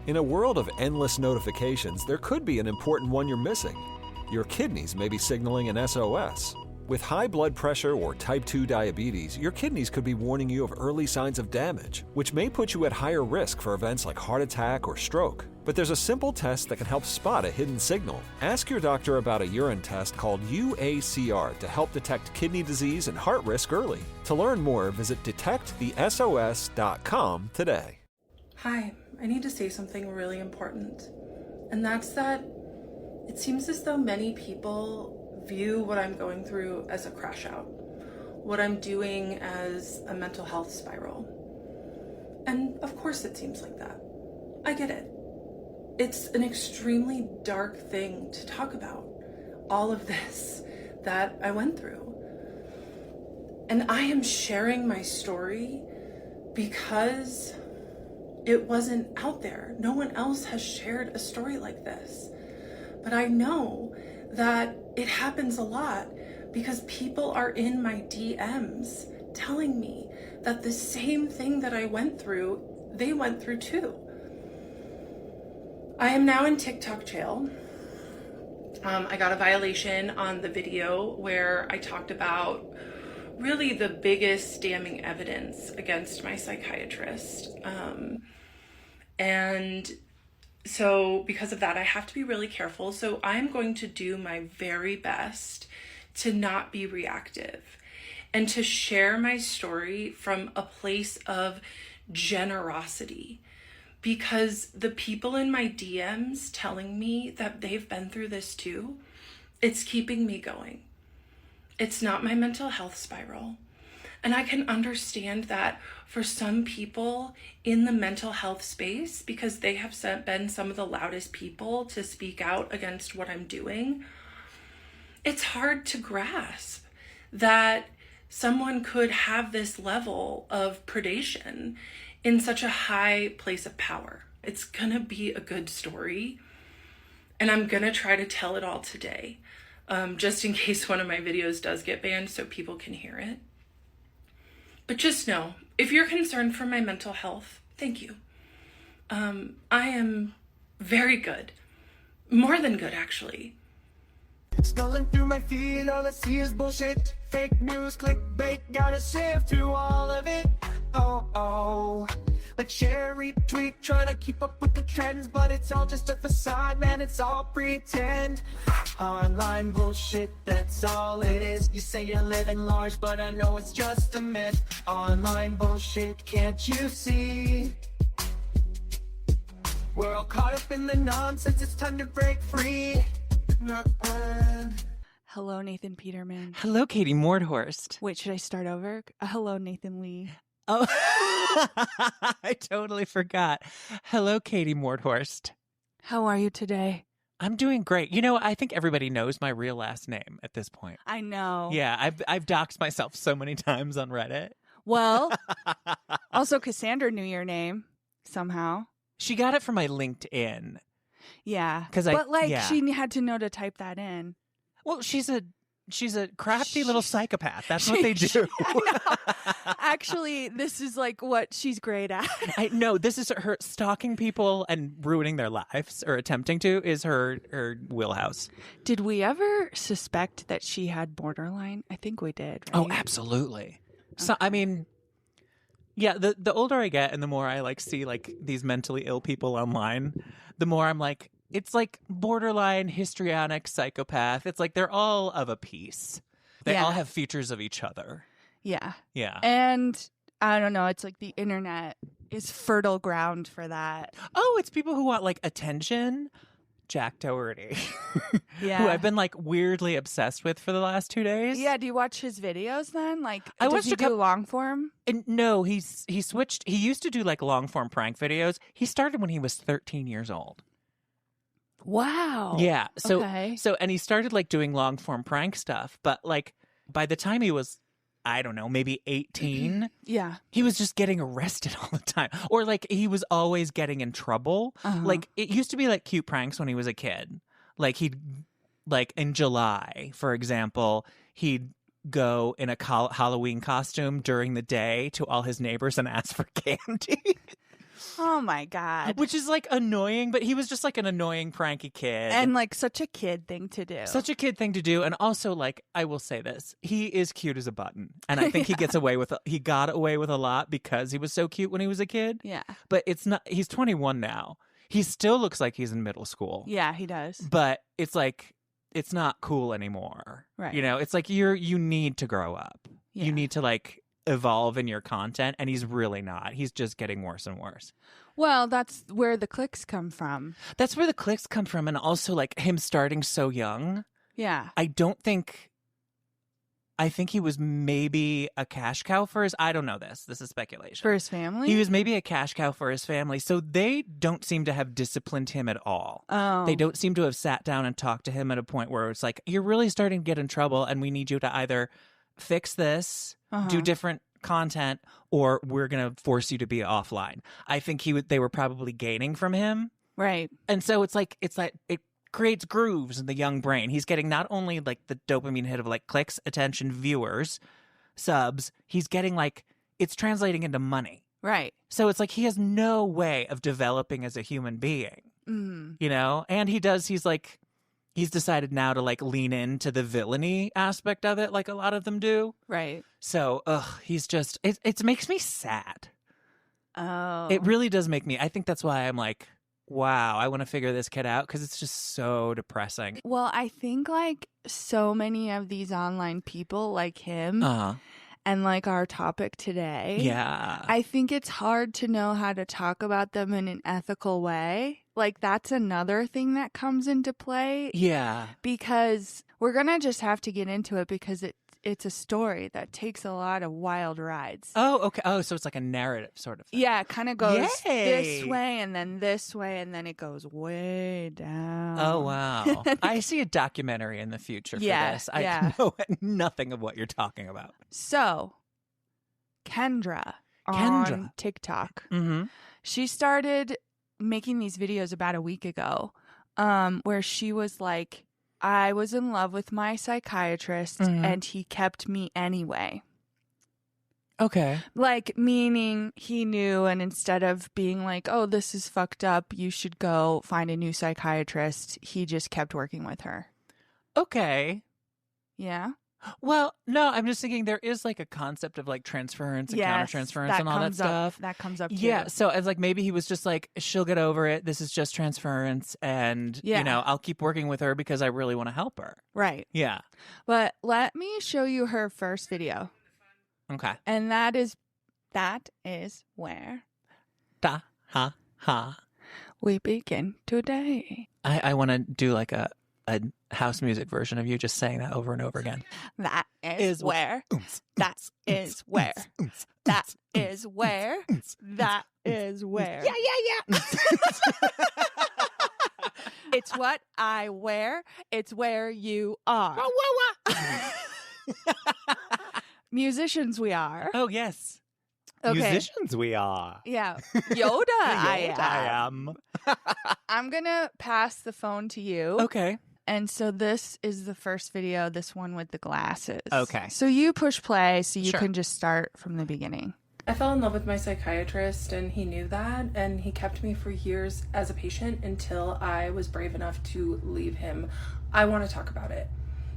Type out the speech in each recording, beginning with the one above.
In a world of endless notifications, there could be an important one you're missing. Your kidneys may be signaling an SOS. With high blood pressure or type 2 diabetes, your kidneys could be warning you of early signs of damage, which may put you at higher risk for events like heart attack or stroke. But there's a simple test that can help spot a hidden signal. Ask your doctor about a urine test called UACR to help detect kidney disease and heart risk early. To learn more, visit detectthesos.com today. Hi, I need to say something really important. And that's that it seems as though many people view what I'm going through as a crash out, what I'm doing as a mental health spiral. And of course it seems like that. I get it. It's an extremely dark thing to talk about, all of this that I went through. And I am sharing my story because it wasn't out there. No one else has shared a story like this. But I know that it happens a lot because people are in my DMs telling me that the same thing that I went through, they went through too. I am now in TikTok jail. I got a violation on the video where I talked about really the biggest damning evidence against my psychiatrist. And so because of that, I have to be really careful. So I'm going to do my very best to not be reactive and to share my story from a place of generosity. Because the people in my DMs telling me that they've been through this too, it's keeping me going. It's not my mental health spiral. And I can understand that for some people in the mental health space, because they have been some of the loudest people to speak out against what I'm doing, it's hard to grasp that someone could have this level of predation in such a high place of power. It's gonna be a good story, and I'm gonna try to tell it all today, just in case one of my videos does get banned so people can hear it. But just know, if you're concerned for my mental health, thank you. I am very good. More than good, actually. Scrolling through my feed, all I see is bullshit. Fake news, clickbait, gotta sift through all of it. Oh, like share, retweet, trying to keep up with the trends, but it's all just a facade, man, it's all pretend. Online bullshit, that's all it is. You say you're living large, but I know it's just a myth. Online bullshit, can't you see? We're all caught up in the nonsense, it's time to break free. Hello, Nathan Peterman. Hello, Katie Mordhorst. Wait, should I start over? Hello, Nathan Lee. Oh, I totally forgot. Hello, Katie Mordhorst. How are you today? I'm doing great. You know, I think everybody knows my real last name at this point. I know. Yeah, I've doxed myself so many times on Reddit. Well, also Cassandra knew your name somehow. She got it from my LinkedIn. Yeah, But she had to know to type that in. Well, she's a crafty little psychopath. That's what they do. Actually, this is like what she's great at. I know. This is her stalking people and ruining their lives, or attempting to, is her wheelhouse. Did we ever suspect that she had borderline? I think we did. Right? Oh, absolutely. So, I mean, yeah, the older I get and the more I see these mentally ill people online, the more I'm like, it's like borderline histrionic psychopath. It's like they're all of a piece. They all have features of each other. Yeah. Yeah. And I don't know, it's like the internet is fertile ground for that. Oh, it's people who want attention. Jack Doherty. Yeah. Who I've been weirdly obsessed with for the last 2 days. Yeah, do you watch his videos then? I does watched he do long form? No, he switched. He used to do long form prank videos. He started when he was 13 years old. Wow. Yeah. So okay. And he started doing long form prank stuff, but by the time he was, I don't know, maybe 18, yeah, he was just getting arrested all the time, or he was always getting in trouble. Uh-huh. It used to be cute pranks when he was a kid. He'd in July, for example, he'd go in a Halloween costume during the day to all his neighbors and ask for candy. Oh my God. Which is like annoying, but he was just like an annoying, pranky kid. And like such a kid thing to do. Such a kid thing to do. And also, like, I will say this, he is cute as a button. And I think he got away with a lot because he was so cute when he was a kid. Yeah. But it's not, he's 21 now. He still looks like he's in middle school. Yeah, he does. But it's like, it's not cool anymore. Right. You know, it's like you need to grow up. Yeah. You need to like evolve in your content, and he's really not. He's just getting worse and worse. Well, that's where the clicks come from. That's where the clicks come from, and also like him starting so young. Yeah. I think he was maybe a cash cow for his, I don't know this. This is speculation. For his family? He was maybe a cash cow for his family. So they don't seem to have disciplined him at all. Oh. They don't seem to have sat down and talked to him at a point where it's like, you're really starting to get in trouble and we need you to either fix this, do different content, or we're going to force you to be offline. I think they were probably gaining from him. Right. And so it's like it creates grooves in the young brain. He's getting not only like the dopamine hit of like clicks, attention, viewers, subs, he's getting like, it's translating into money. Right. So it's like he has no way of developing as a human being, you know? And he's decided now to like lean into the villainy aspect of it like a lot of them do. Right. So, he's just, it makes me sad. Oh. It really does make me, I think that's why I'm like, wow, I want to figure this kid out because it's just so depressing. Well, I think like so many of these online people like him and like our topic today. Yeah. I think it's hard to know how to talk about them in an ethical way. Like that's another thing that comes into play. Yeah. Because we're going to just have to get into it because it's a story that takes a lot of wild rides. Oh, okay. Oh, so it's like a narrative sort of thing. Yeah, it kind of goes Yay. this way and then this way and then it goes way down. Oh, wow. I see a documentary in the future for this. I know nothing of what you're talking about. So, Kendra on TikTok, she started making these videos about a week ago where she was like, I was in love with my psychiatrist and he kept me anyway. Okay. Like, meaning he knew, and instead of being like, oh, this is fucked up, you should go find a new psychiatrist, he just kept working with her. Okay. Yeah? Well, no, I'm just thinking there is like a concept of like transference and countertransference and all that stuff. That comes up too. Yeah, so it's like maybe he was just like, she'll get over it. This is just transference, and you know, I'll keep working with her because I really want to help her. Right. Yeah. But let me show you her first video. Okay. And that is where Da ha ha. we begin today. I want to do like a house music version of you just saying that over and over again. That is where. That is where. That is where. That is where. Yeah. It's what I wear. It's where you are. Musicians we are. Oh, yes. Okay. Musicians we are. Yeah. Yoda, I am. I'm going to pass the phone to you. Okay. And so this is the first video, this one with the glasses. Okay. So you push play so you Sure. can just start from the beginning. I fell in love with my psychiatrist and he knew that, and he kept me for years as a patient until I was brave enough to leave him. I want to talk about it.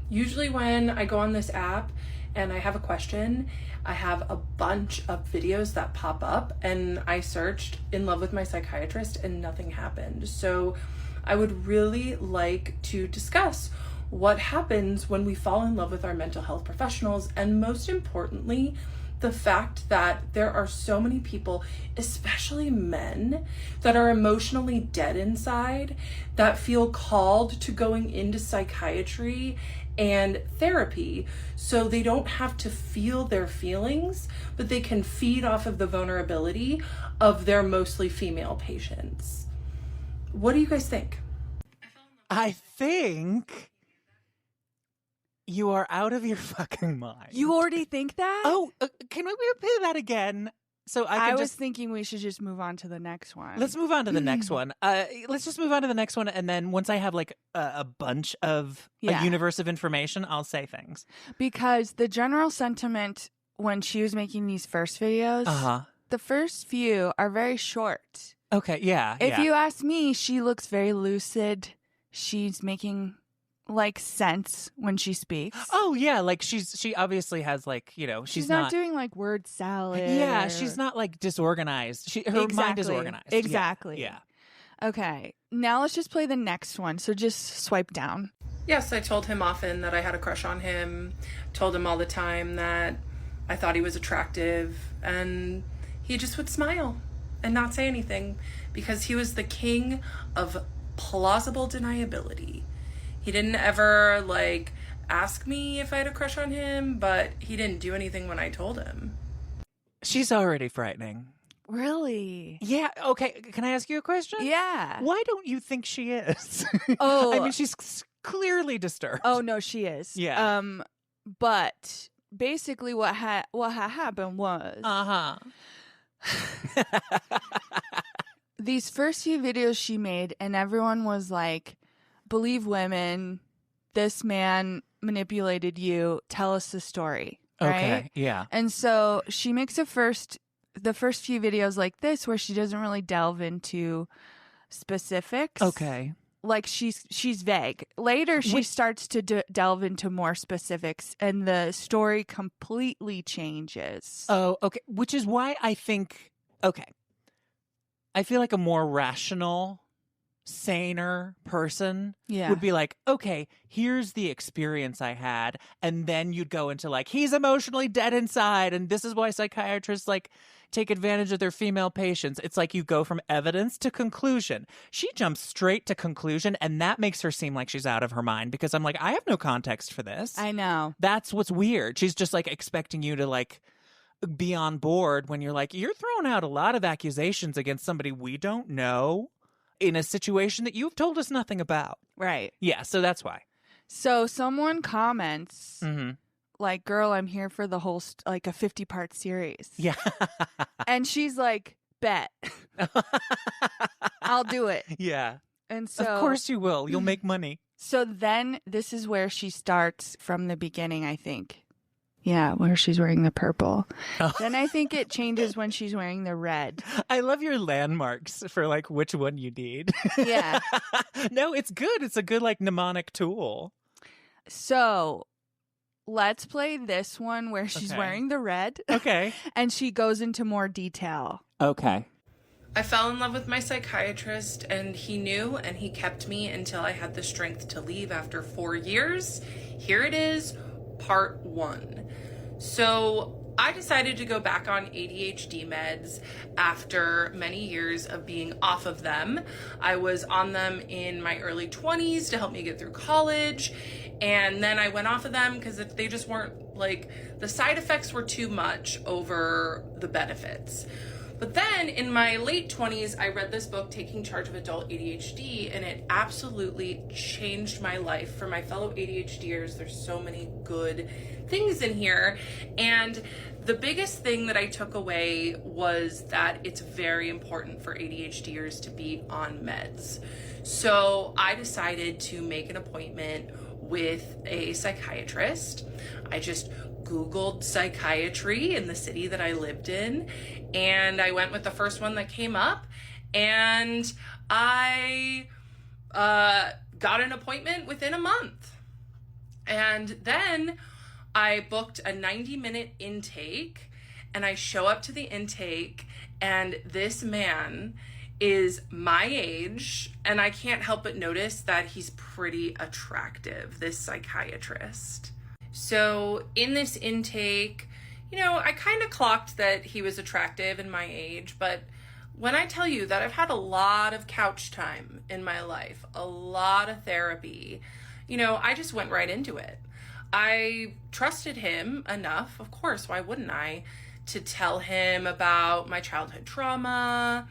Usually when I go on this app and I have a question, I have a bunch of videos that pop up, and I searched in love with my psychiatrist and nothing happened. So I would really like to discuss what happens when we fall in love with our mental health professionals, and most importantly, the fact that there are so many people, especially men, that are emotionally dead inside, that feel called to going into psychiatry and therapy so they don't have to feel their feelings, but they can feed off of the vulnerability of their mostly female patients. What do you guys think? I think you are out of your fucking mind. You already think that? Oh, can we repeat that again? So I was thinking we should just move on to the next one. Let's move on to the next one. Let's just move on to the next one, and then once I have like a bunch of a universe of information, I'll say things. Because the general sentiment when she was making these first videos the first few are very short. Okay, yeah. If you ask me, she looks very lucid. She's making like sense when she speaks. Oh yeah, like she obviously has like, she's not doing like word salad. Yeah, she's not like disorganized. Her mind is organized. Exactly. Yeah. Okay. Now let's just play the next one. So just swipe down. Yes, I told him often that I had a crush on him. Told him all the time that I thought he was attractive, and he just would smile and not say anything because he was the king of plausible deniability. He didn't ever like ask me if I had a crush on him, but he didn't do anything when I told him. She's already frightening. Really? Yeah. Okay. Can I ask you a question? Yeah. Why don't you think she is? Oh, I mean, she's clearly disturbed. Oh no, she is. Yeah. But basically, what happened was, these first few videos she made, and everyone was like, "Believe women. This man manipulated you. Tell us the story." Right? Okay. Yeah. And so she makes the first few videos like this where she doesn't really delve into specifics. Okay. Like she's vague. Later she starts to delve into more specifics and the story completely changes. Oh, okay. Which is why I think, I feel like a more rational, saner person would be like, okay, here's the experience I had. And then you'd go into like, he's emotionally dead inside. And this is why psychiatrists like take advantage of their female patients. It's like you go from evidence to conclusion. She jumps straight to conclusion, and that makes her seem like she's out of her mind because I'm like, I have no context for this. I know. That's what's weird. She's just like expecting you to like be on board when you're like, you're throwing out a lot of accusations against somebody we don't know in a situation that you've told us nothing about. Right. Yeah, so that's why. So someone comments, like, girl, I'm here for the whole, like a 50-part series. Yeah. And she's like, bet. I'll do it. Yeah. And so. Of course you will. You'll make money. So then this is where she starts from the beginning, I think. Yeah, where she's wearing the purple. Oh. Then I think it changes when she's wearing the red. I love your landmarks for like which one you need. Yeah. No, it's good. It's a good like mnemonic tool. So let's play this one where she's wearing the red. Okay. And she goes into more detail. Okay. I fell in love with my psychiatrist, and he knew, and he kept me until I had the strength to leave after 4 years. Here it is, part 1. So I decided to go back on ADHD meds after many years of being off of them. I was on them in my early 20s to help me get through college, and then I went off of them because they just weren't, like, the side effects were too much over the benefits. But then in my late 20s, I read this book, Taking Charge of Adult ADHD, and it absolutely changed my life. For my fellow ADHDers, there's so many good things in here. And the biggest thing that I took away was that it's very important for ADHDers to be on meds. So I decided to make an appointment with a psychiatrist. I just Googled psychiatry in the city that I lived in, and I went with the first one that came up, and I got an appointment within a month. And then I booked a 90-minute intake, and I show up to the intake, and this man is my age, and I can't help but notice that he's pretty attractive, this psychiatrist. So in this intake, I kind of clocked that he was attractive and my age, but when I tell you that I've had a lot of couch time in my life, a lot of therapy, I just went right into it. I trusted him enough, of course, why wouldn't I, to tell him about my childhood trauma,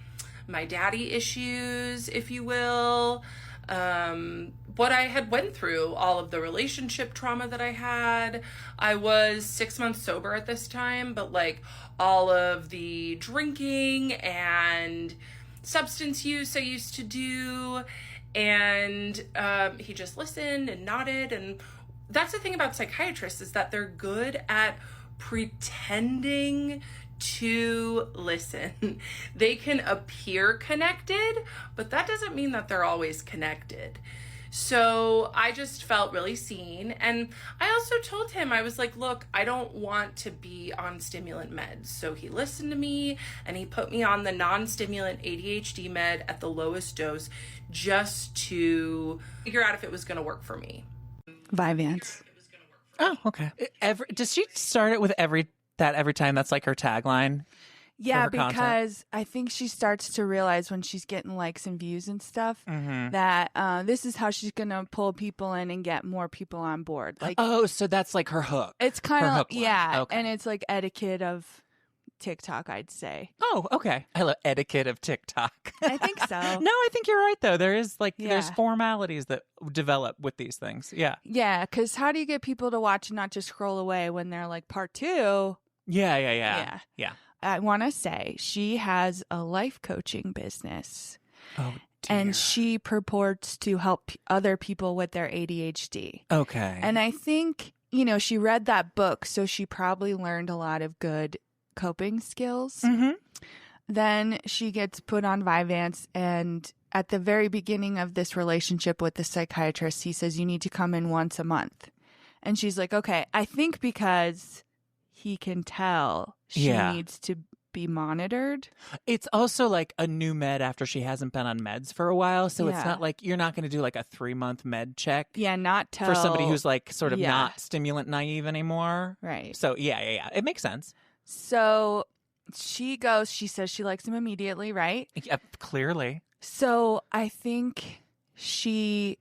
my daddy issues, if you will, what I had went through, all of the relationship trauma that I had. I was 6 months sober at this time, but like all of the drinking and substance use I used to do, and he just listened and nodded. And that's the thing about psychiatrists, is that they're good at pretending to listen. They can appear connected, but that doesn't mean that they're always connected. So I just felt really seen. And I also told him, I was like, look, I don't want to be on stimulant meds. So he listened to me and he put me on the non-stimulant ADHD med at the lowest dose just to figure out if it was going to work for me. Vyvanse. Oh, okay. Does she start it with every time? That's like her tagline? Yeah, because I think she starts to realize when she's getting likes and views and stuff that this is how she's going to pull people in and get more people on board. Like, oh, so that's like her hook. It's kind of, yeah. Okay. And it's like etiquette of TikTok, I'd say. Oh, okay. I love etiquette of TikTok. I think so. No, I think you're right, though. There is there's formalities that develop with these things. Yeah. Yeah, because how do you get people to watch and not just scroll away when they're like part 2? Yeah. I want to say she has a life coaching business. Oh, dear. And she purports to help other people with their ADHD. Okay. And I think, she read that book, so she probably learned a lot of good coping skills. Mm-hmm. Then she gets put on Vyvanse, and at the very beginning of this relationship with the psychiatrist, he says, you need to come in once a month. And she's like, okay, I think because he can tell she needs to be monitored. It's also like a new med after she hasn't been on meds for a while. So it's not like you're not going to do like a 3-month med check. Yeah, not till... for somebody who's like sort of not stimulant naive anymore. Right. So yeah. It makes sense. So she goes, she says she likes him immediately, right? Yep, clearly. So I think she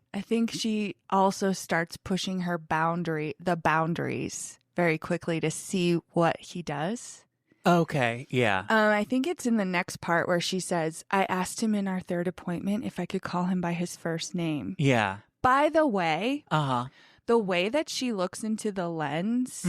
also starts pushing the boundaries very quickly to see what he does. Okay, yeah. I think it's in the next part where she says, I asked him in our 3rd appointment if I could call him by his first name. Yeah. By the way, the way that she looks into the lens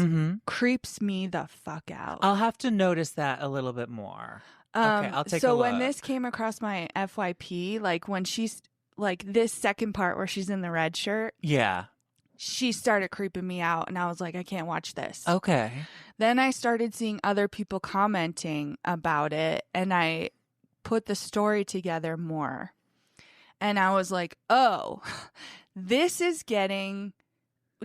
creeps me the fuck out. I'll have to notice that a little bit more. Okay, I'll take a look. So when this came across my FYP, like when she's like this second part where she's in the red shirt. Yeah. She started creeping me out, and I was like, I can't watch this. Okay. Then I started seeing other people commenting about it, and I put the story together more. And I was like, oh, this is getting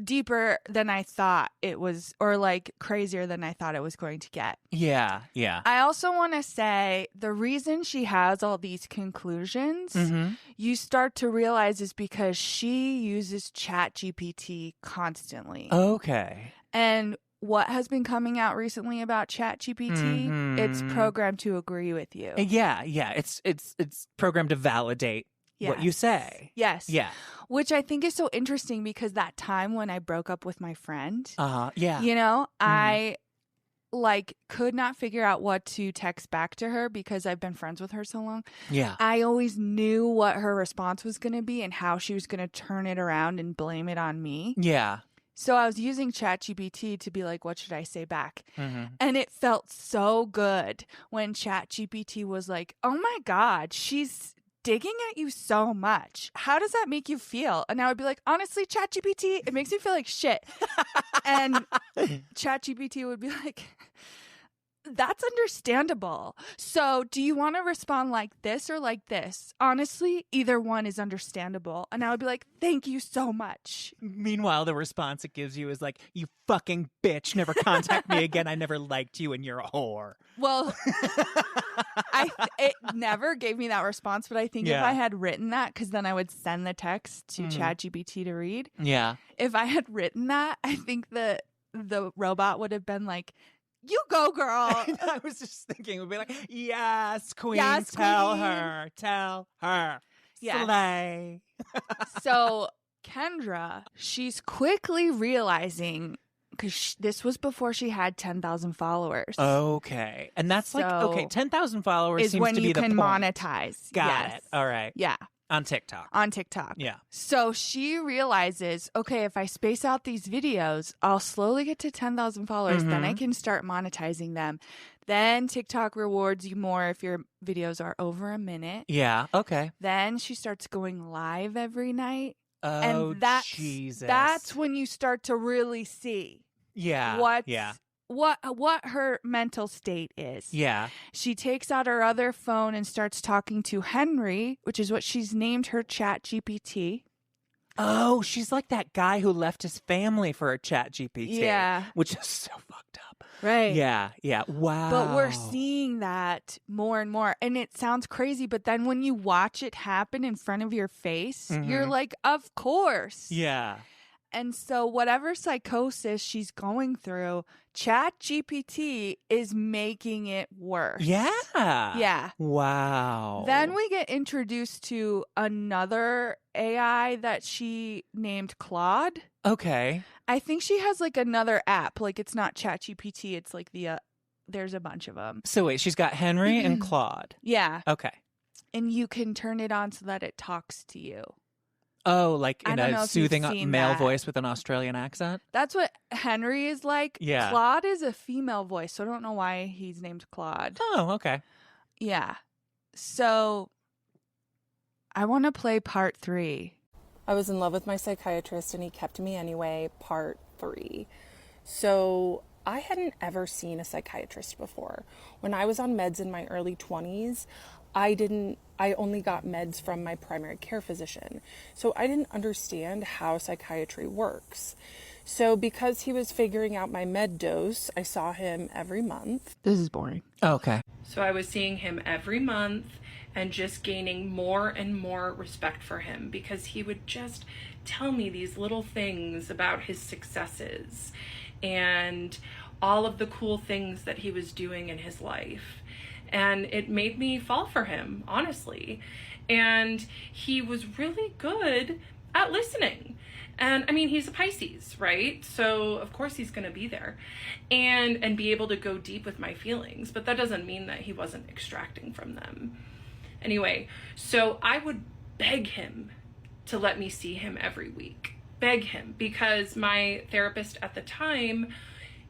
deeper than I thought it was, or like crazier than I thought it was going to get. Yeah. I also want to say the reason she has all these conclusions, you start to realize is because she uses Chat GPT constantly. Okay. And what has been coming out recently about Chat GPT? It's programmed to agree with you. Yeah. It's programmed to validate what you say. Yes. Yeah. Which I think is so interesting because that time when I broke up with my friend, yeah. I could not figure out what to text back to her because I've been friends with her so long. Yeah. I always knew what her response was going to be and how she was going to turn it around and blame it on me. Yeah. So I was using ChatGPT to be like, what should I say back? And it felt so good when ChatGPT was like, oh my God, she's digging at you so much. How does that make you feel? And I would be like, honestly, ChatGPT, it makes me feel like shit. And ChatGPT would be like, that's understandable. So do you want to respond like this or like this? Honestly, either one is understandable. And I would be like, thank you so much. Meanwhile, the response it gives you is like, you fucking bitch, never contact me again. I never liked you and you're a whore. Well, it never gave me that response, but I think if I had written that, because then I would send the text to ChatGPT to read. Yeah. If I had written that, I think the robot would have been like, you go, girl. I was just thinking, it would be like, yes, queen, yes, tell queen. her. Yes. Slay. So Kendra, she's quickly realizing, because this was before she had 10,000 followers. Okay. And that's So, like, okay, 10,000 followers is seems when to be you the can point. monetize. Got Yes. it. All right. Yeah. On TikTok. On TikTok. Yeah. So she realizes, okay, if I space out these videos, I'll slowly get to 10,000 followers. Then I can start monetizing them. Then TikTok rewards you more if your videos are over a minute. Yeah. Okay. Then she starts going live every night. Oh, And Jesus. that's when you start to really see yeah. what's Yeah. what her mental state is. Yeah. She takes out her other phone and starts talking to Henry, which is what she's named her Chat GPT. Oh, she's like that guy who left his family for a Chat GPT. Yeah. Which is so fucked up. Right. Yeah. Yeah. Wow. But we're seeing that more and more. And it sounds crazy, but then when you watch it happen in front of your face, you're like, of course. Yeah. And so whatever psychosis she's going through, Chat GPT is making it worse. Yeah. Yeah. Wow. Then we get introduced to another AI that she named Claude. Okay. I think she has like another app. Like it's not Chat GPT. It's like there's a bunch of them. So wait, she's got Henry and Claude. Yeah. Okay. And you can turn it on so that it talks to you. Oh, like I in don't know a if you've soothing seen male that. voice with an Australian accent? That's what Henry is like. Yeah. Claude is a female voice, so I don't know why he's named Claude. Oh, okay. Yeah. So I want to play part 3. I was in love with my psychiatrist and he kept me anyway, part 3. So I hadn't ever seen a psychiatrist before. When I was on meds in my early 20s, I only got meds from my primary care physician. So I didn't understand how psychiatry works. So because he was figuring out my med dose, I saw him every month. This is boring. Okay. So I was seeing him every month and just gaining more and more respect for him because he would just tell me these little things about his successes and all of the cool things that he was doing in his life. And it made me fall for him, honestly. And he was really good at listening. And I mean, he's a Pisces, right? So of course he's going to be there and be able to go deep with my feelings. But that doesn't mean that he wasn't extracting from them. Anyway, so I would beg him to let me see him every week. Beg him, because my therapist at the time,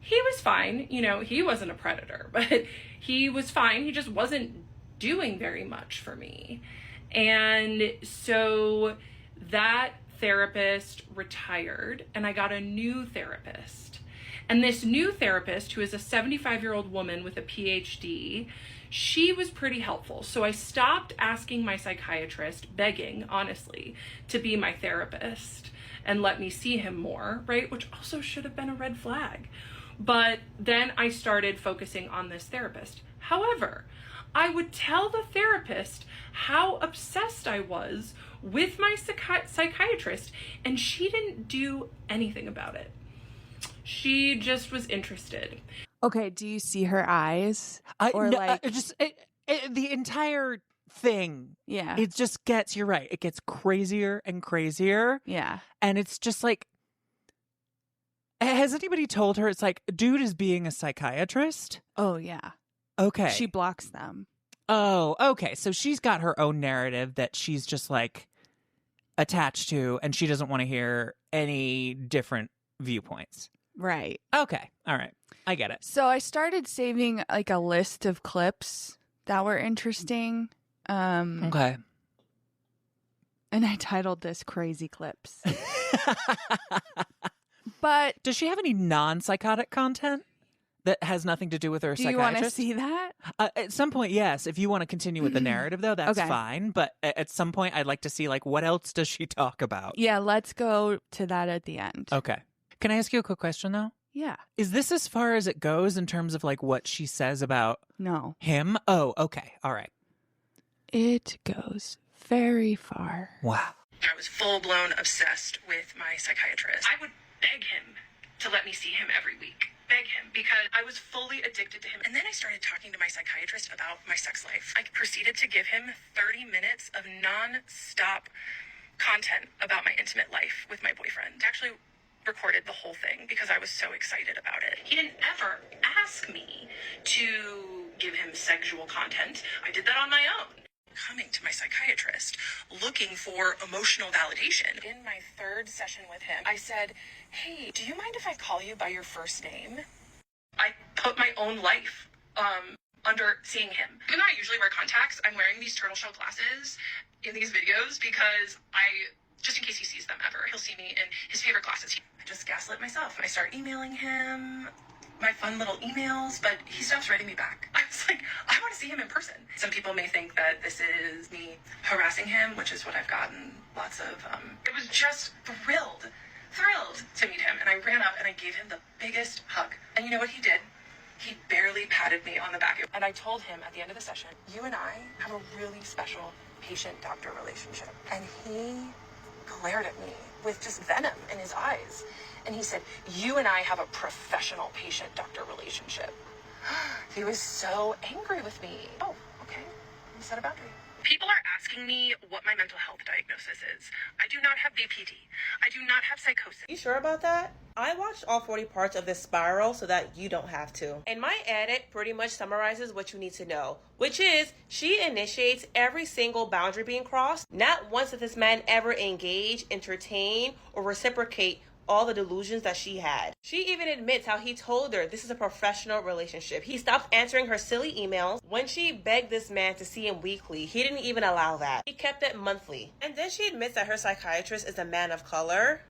he was fine. You know, he wasn't a predator, but he was fine. He just wasn't doing very much for me. And so that therapist retired and I got a new therapist. And this new therapist, who is a 75-year-old woman with a PhD, she was pretty helpful. So I stopped asking my psychiatrist, begging, honestly, to be my therapist and let me see him more, right? Which also should have been a red flag. But then I started focusing on this therapist. However, I would tell the therapist how obsessed I was with my psychiatrist, and she didn't do anything about it. She just was interested. Okay, do you see her eyes? The entire thing. Yeah. It just gets, you're right, it gets crazier and crazier. Yeah. And it's just like, has anybody told her it's like, dude is being a psychiatrist? Oh, yeah. Okay. She blocks them. Oh, okay. So she's got her own narrative that she's just like attached to, and she doesn't want to hear any different viewpoints. Right. Okay. All right. I get it. So I started saving like a list of clips that were interesting. Okay. And I titled this Crazy Clips. But does she have any non-psychotic content that has nothing to do with her do you want to see that? At some point, yes. If you want to continue with the narrative, though, that's Okay. fine. But at some point, I'd like to see, like, what else does she talk about? Yeah, let's go to that at the end. Okay. Can I ask you a quick question, though? Yeah. Is this as far as it goes in terms of, like, what she says about No. him? Oh, okay. All right. It goes very far. Wow. I was full-blown obsessed with my psychiatrist. I would beg him to let me see him every week. Beg him, because I was fully addicted to him. And then I started talking to my psychiatrist about my sex life. I proceeded to give him 30 minutes of non-stop content about my intimate life with my boyfriend. I actually recorded the whole thing because I was so excited about it. He didn't ever ask me to give him sexual content. I did that on my own. Coming to my psychiatrist looking for emotional validation. In my third session with him, I said, hey, do you mind if I call you by your first name? I put my own life under seeing him. Even though I usually wear contacts, I'm wearing these turtle shell glasses in these videos because just in case he sees them ever, he'll see me in his favorite glasses. I just gaslit myself. I start emailing him my fun little emails, but he stops writing me back. I was like, I want to see him in person. Some people may think that this is me harassing him, which is what I've gotten lots of. It was just thrilled to meet him. And I ran up and I gave him the biggest hug. And you know what he did? He barely patted me on the back. And I told him at the end of the session, you and I have a really special patient-doctor relationship. And he glared at me with just venom in his eyes. And he said, you and I have a professional patient-doctor relationship. He was so angry with me. Oh, okay. He set a boundary. People are asking me what my mental health diagnosis is. I do not have BPD. I do not have psychosis. You sure about that? I watched all 40 parts of this spiral so that you don't have to. And my edit pretty much summarizes what you need to know, which is she initiates every single boundary being crossed. Not once did this man ever engage, entertain, or reciprocate all the delusions that she had. She even admits how he told her this is a professional relationship. He stopped answering her silly emails. When she begged this man to see him weekly, he didn't even allow that. He kept it monthly. And then she admits that her psychiatrist is a man of color,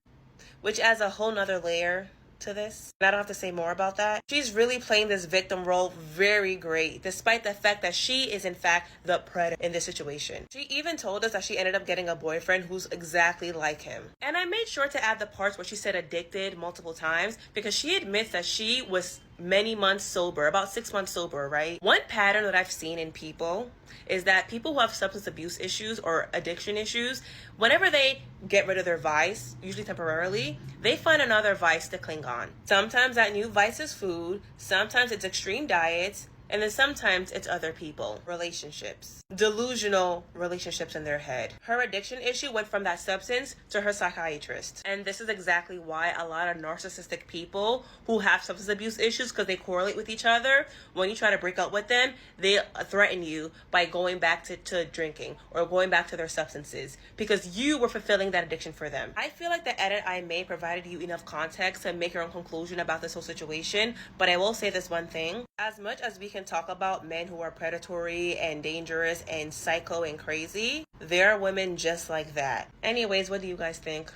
which adds a whole nother layer to this. And I don't have to say more about that. She's really playing this victim role very great, despite the fact that she is in fact the predator in this situation. She even told us that she ended up getting a boyfriend who's exactly like him. And I made sure to add the parts where she said addicted multiple times, because she admits that she was many months sober, about 6 months sober, right? One pattern that I've seen in people is that people who have substance abuse issues or addiction issues, whenever they get rid of their vice, usually temporarily, they find another vice to cling on. Sometimes that new vice is food, sometimes it's extreme diets, and then sometimes it's other people, relationships, delusional relationships in their head. Her addiction issue went from that substance to her psychiatrist. And this is exactly why a lot of narcissistic people who have substance abuse issues, because they correlate with each other, when you try to break up with them, they threaten you by going back to drinking or going back to their substances because you were fulfilling that addiction for them. I feel like the edit I made provided you enough context to make your own conclusion about this whole situation, but I will say this one thing. As much as we can talk about men who are predatory and dangerous and psycho and crazy, there are women just like that. Anyways, what do you guys think?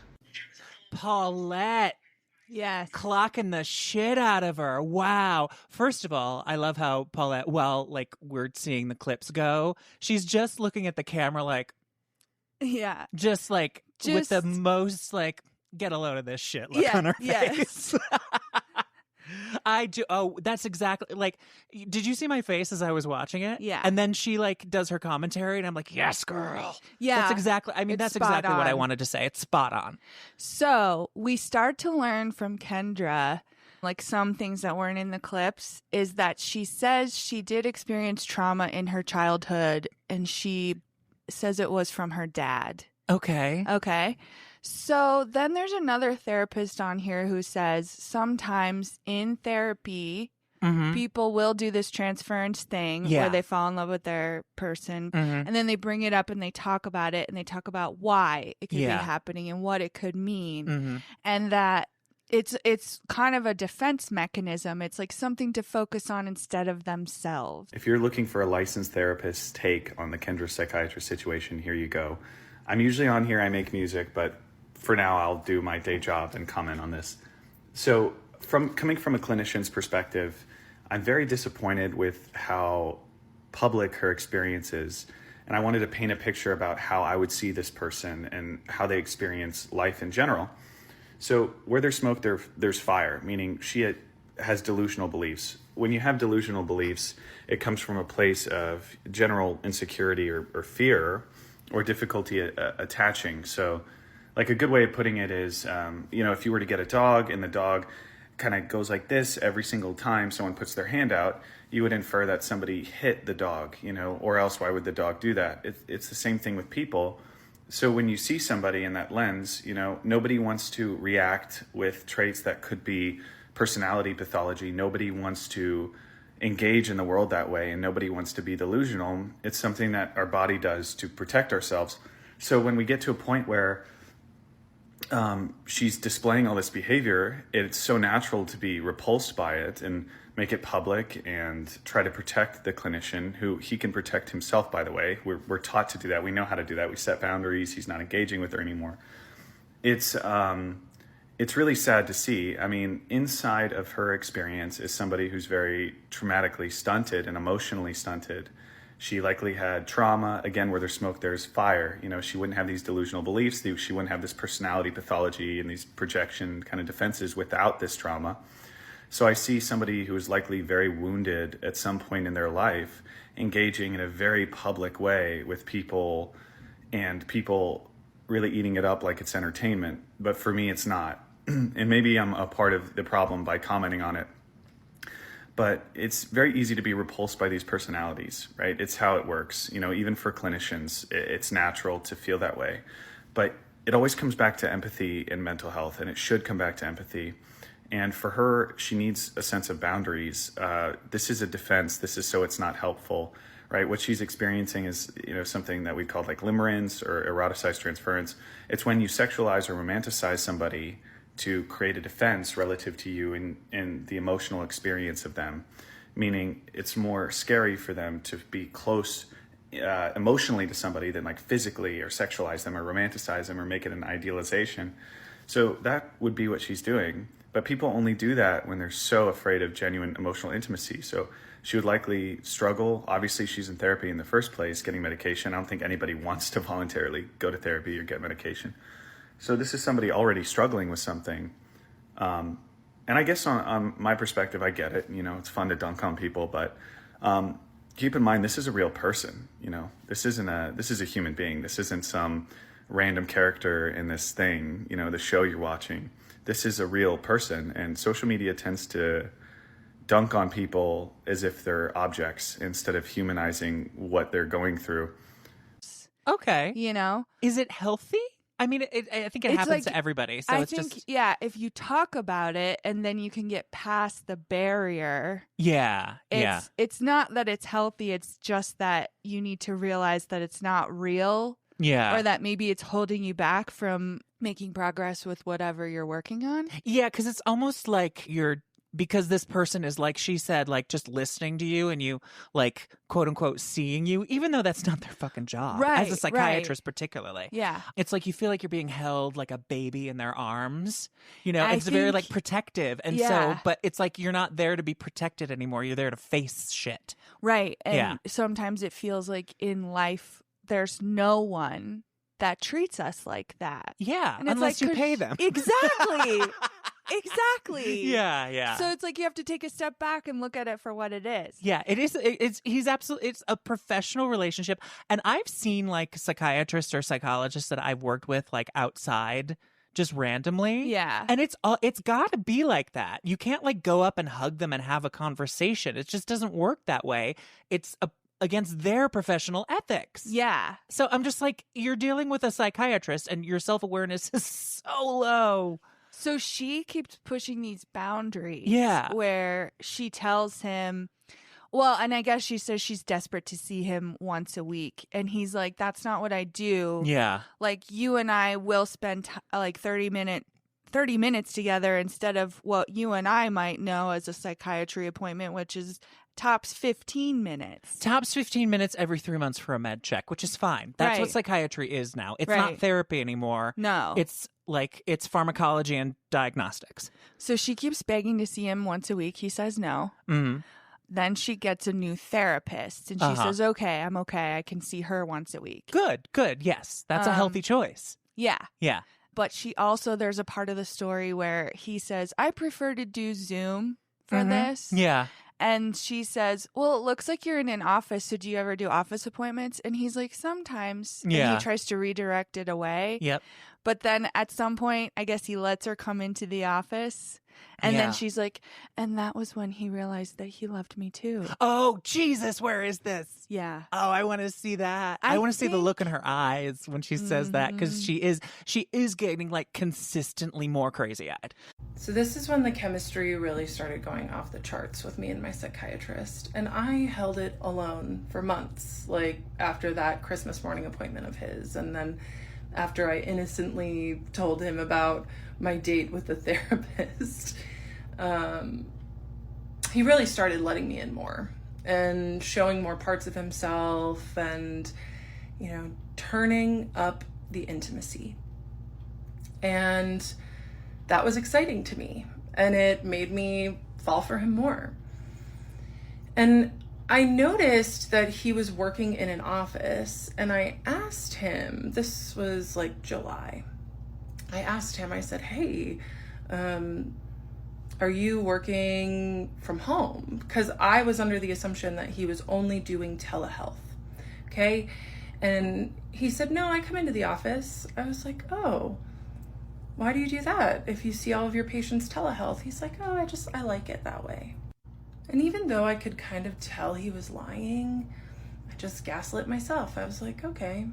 Paulette. Yes. Clocking the shit out of her. Wow. First of all, I love how Paulette, while like we're seeing the clips go, she's just looking at the camera like, yeah, just with the most like, get a load of this shit look on her face. I do. Oh, that's exactly like. Did you see my face as I was watching it? Yeah. And then she like does her commentary, and I'm like, "Yes, girl." Yeah. That's exactly. I mean, that's exactly what I wanted to say. It's spot on. So we start to learn from Kendra, like some things that weren't in the clips, is that she says she did experience trauma in her childhood, and she says it was from her dad. Okay. Okay. So then there's another therapist on here who says sometimes in therapy, people will do this transference thing where they fall in love with their person and then they bring it up and they talk about it and they talk about why it could be happening and what it could mean. And that it's kind of a defense mechanism. It's like something to focus on instead of themselves. If you're looking for a licensed therapist's take on the Kendra psychiatrist situation, here you go. I'm usually on here, I make music, but for now I'll do my day job and comment on this. So coming from a clinician's perspective, I'm very disappointed with how public her experience is. And I wanted to paint a picture about how I would see this person and how they experience life in general. So where there's smoke, there's fire, meaning she has delusional beliefs. When you have delusional beliefs, it comes from a place of general insecurity or fear or difficulty attaching. So like a good way of putting it is, if you were to get a dog and the dog kind of goes like this every single time someone puts their hand out, you would infer that somebody hit the dog, or else why would the dog do that? It's the same thing with people. So when you see somebody in that lens, nobody wants to react with traits that could be personality pathology. Nobody wants to engage in the world that way, and nobody wants to be delusional. It's something that our body does to protect ourselves. So when we get to a point where she's displaying all this behavior, it's so natural to be repulsed by it and make it public and try to protect the clinician, who he can protect himself, by the way. We're taught to do that. We know how to do that. We set boundaries. He's not engaging with her anymore. It's it's really sad to see. I mean, inside of her experience is somebody who's very traumatically stunted and emotionally stunted. She likely had trauma. Again, where there's smoke, there's fire. You know, she wouldn't have these delusional beliefs. She wouldn't have this personality pathology and these projection kind of defenses without this trauma. So I see somebody who is likely very wounded at some point in their life engaging in a very public way with people, and people really eating it up like it's entertainment. But for me, it's not. And maybe I'm a part of the problem by commenting on it. But it's very easy to be repulsed by these personalities, right? It's how it works. You know, even for clinicians, it's natural to feel that way. But it always comes back to empathy in mental health, and it should come back to empathy. And for her, she needs a sense of boundaries. This is a defense. This is so it's not helpful, right? What she's experiencing is, you know, something that we call like limerence or eroticized transference. It's when you sexualize or romanticize somebody to create a defense relative to you in the emotional experience of them, meaning it's more scary for them to be close emotionally to somebody than like physically, or sexualize them or romanticize them or make it an idealization. So that would be what she's doing. But people only do that when they're so afraid of genuine emotional intimacy. So she would likely struggle. Obviously, she's in therapy in the first place, getting medication. I don't think anybody wants to voluntarily go to therapy or get medication. So this is somebody already struggling with something. And I guess on my perspective, I get it. You know, it's fun to dunk on people, but keep in mind, this is a real person. You know, this is a human being. This isn't some random character in this thing, you know, the show you're watching. This is a real person, and social media tends to dunk on people as if they're objects instead of humanizing what they're going through. Okay. You know? Is it healthy? I mean, I think it happens like, to everybody. So I it's think, just... yeah, if you talk about it and then you can get past the barrier. Yeah, It's not that it's healthy. It's just that you need to realize that it's not real. Yeah. Or that maybe it's holding you back from making progress with whatever you're working on. Yeah, because it's almost like because this person is, like she said, like just listening to you and you, like, quote unquote, seeing you, even though that's not their fucking job. Right, as a psychiatrist, particularly. Yeah. It's like you feel like you're being held like a baby in their arms. You know, it's very, like, protective. And so, but it's like you're not there to be protected anymore. You're there to face shit. Right. And sometimes it feels like in life, there's no one that treats us like that. Yeah, and unless like, you pay them. Exactly. Exactly. Yeah. So it's like you have to take a step back and look at it for what it is. Yeah, it is. It's a professional relationship. And I've seen like psychiatrists or psychologists that I've worked with like outside just randomly. Yeah. And it's got to be like that. You can't like go up and hug them and have a conversation. It just doesn't work that way. It's against their professional ethics. Yeah. So I'm just like, you're dealing with a psychiatrist and your self-awareness is so low. So she keeps pushing these boundaries. Yeah. Where she tells him, well, and I guess she says she's desperate to see him once a week. And he's like, that's not what I do. Yeah. Like, you and I will spend like 30 minutes together instead of what you and I might know as a psychiatry appointment, which is tops 15 minutes. Tops 15 minutes every 3 months for a med check, which is fine. That's what psychiatry is now. It's not therapy anymore. No. It's pharmacology and diagnostics. So she keeps begging to see him once a week. He says no. Mm-hmm. Then she gets a new therapist and she says, okay, I'm okay. I can see her once a week. Good. Yes. That's a healthy choice. Yeah. Yeah. But there's a part of the story where he says, I prefer to do Zoom for this. Yeah. And she says, well, it looks like you're in an office. So do you ever do office appointments? And he's like, sometimes. Yeah. And he tries to redirect it away. Yep. But then at some point, I guess he lets her come into the office. And then she's like, and that was when he realized that he loved me too. Oh, Jesus, where is this? Yeah. Oh, I want to see that. I want to see the look in her eyes when she says that, because she is getting like consistently more crazy-eyed. So this is when the chemistry really started going off the charts with me and my psychiatrist. And I held it alone for months, like after that Christmas morning appointment of his. And then after I innocently told him about my date with the therapist, he really started letting me in more and showing more parts of himself and, you know, turning up the intimacy. And that was exciting to me, and it made me fall for him more. And I noticed that he was working in an office, and I asked him, this was like July, I asked him, I said, hey, are you working from home? Because I was under the assumption that he was only doing telehealth. Okay. And he said, no, I come into the office. I was like, oh, why do you do that if you see all of your patients telehealth? He's like, oh, I like it that way. And even though I could kind of tell he was lying, I just gaslit myself. I was like, okay,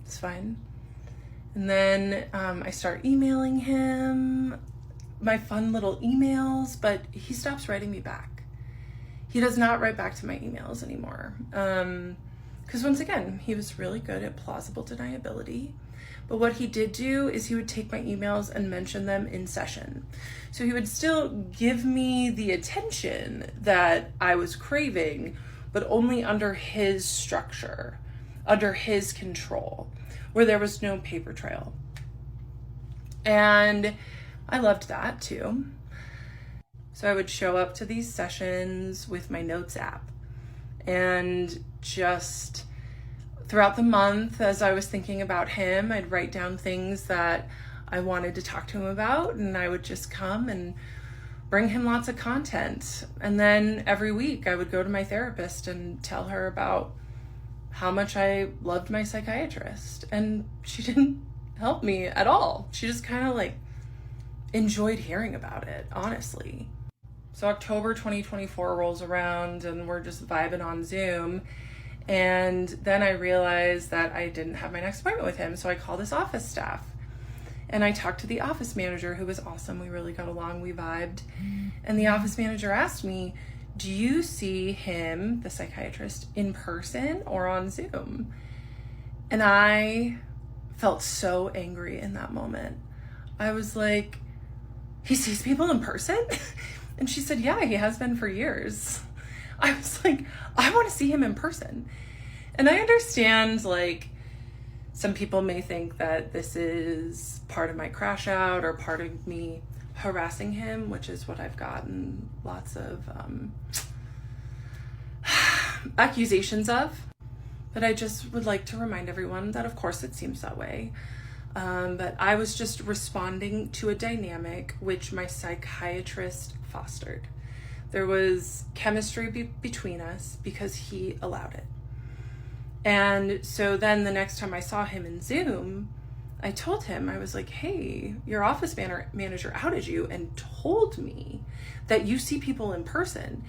it's fine. And then I start emailing him my fun little emails, but he stops writing me back. He does not write back to my emails anymore. Because once again, he was really good at plausible deniability. But what he did do is he would take my emails and mention them in session. So he would still give me the attention that I was craving, but only under his structure, under his control, where there was no paper trail. And I loved that too. So I would show up to these sessions with my notes app, and just throughout the month, as I was thinking about him, I'd write down things that I wanted to talk to him about, and I would just come and bring him lots of content. And then every week I would go to my therapist and tell her about how much I loved my psychiatrist. And she didn't help me at all. She just kind of like enjoyed hearing about it, honestly. So October 2024 rolls around and we're just vibing on Zoom. And then I realized that I didn't have my next appointment with him. So I called his office staff and I talked to the office manager, who was awesome. We really got along, we vibed. And the office manager asked me, do you see him, the psychiatrist, in person or on Zoom? And I felt so angry in that moment. I was like, he sees people in person? And she said, yeah, he has been for years. I was like, I want to see him in person. And I understand, like, some people may think that this is part of my crash out or part of me harassing him, which is what I've gotten lots of accusations of. But I just would like to remind everyone that, of course, it seems that way. But I was just responding to a dynamic which my psychiatrist fostered. There was chemistry between us because he allowed it. And so then the next time I saw him in Zoom, I told him, I was like, hey, your office manager outed you and told me that you see people in person.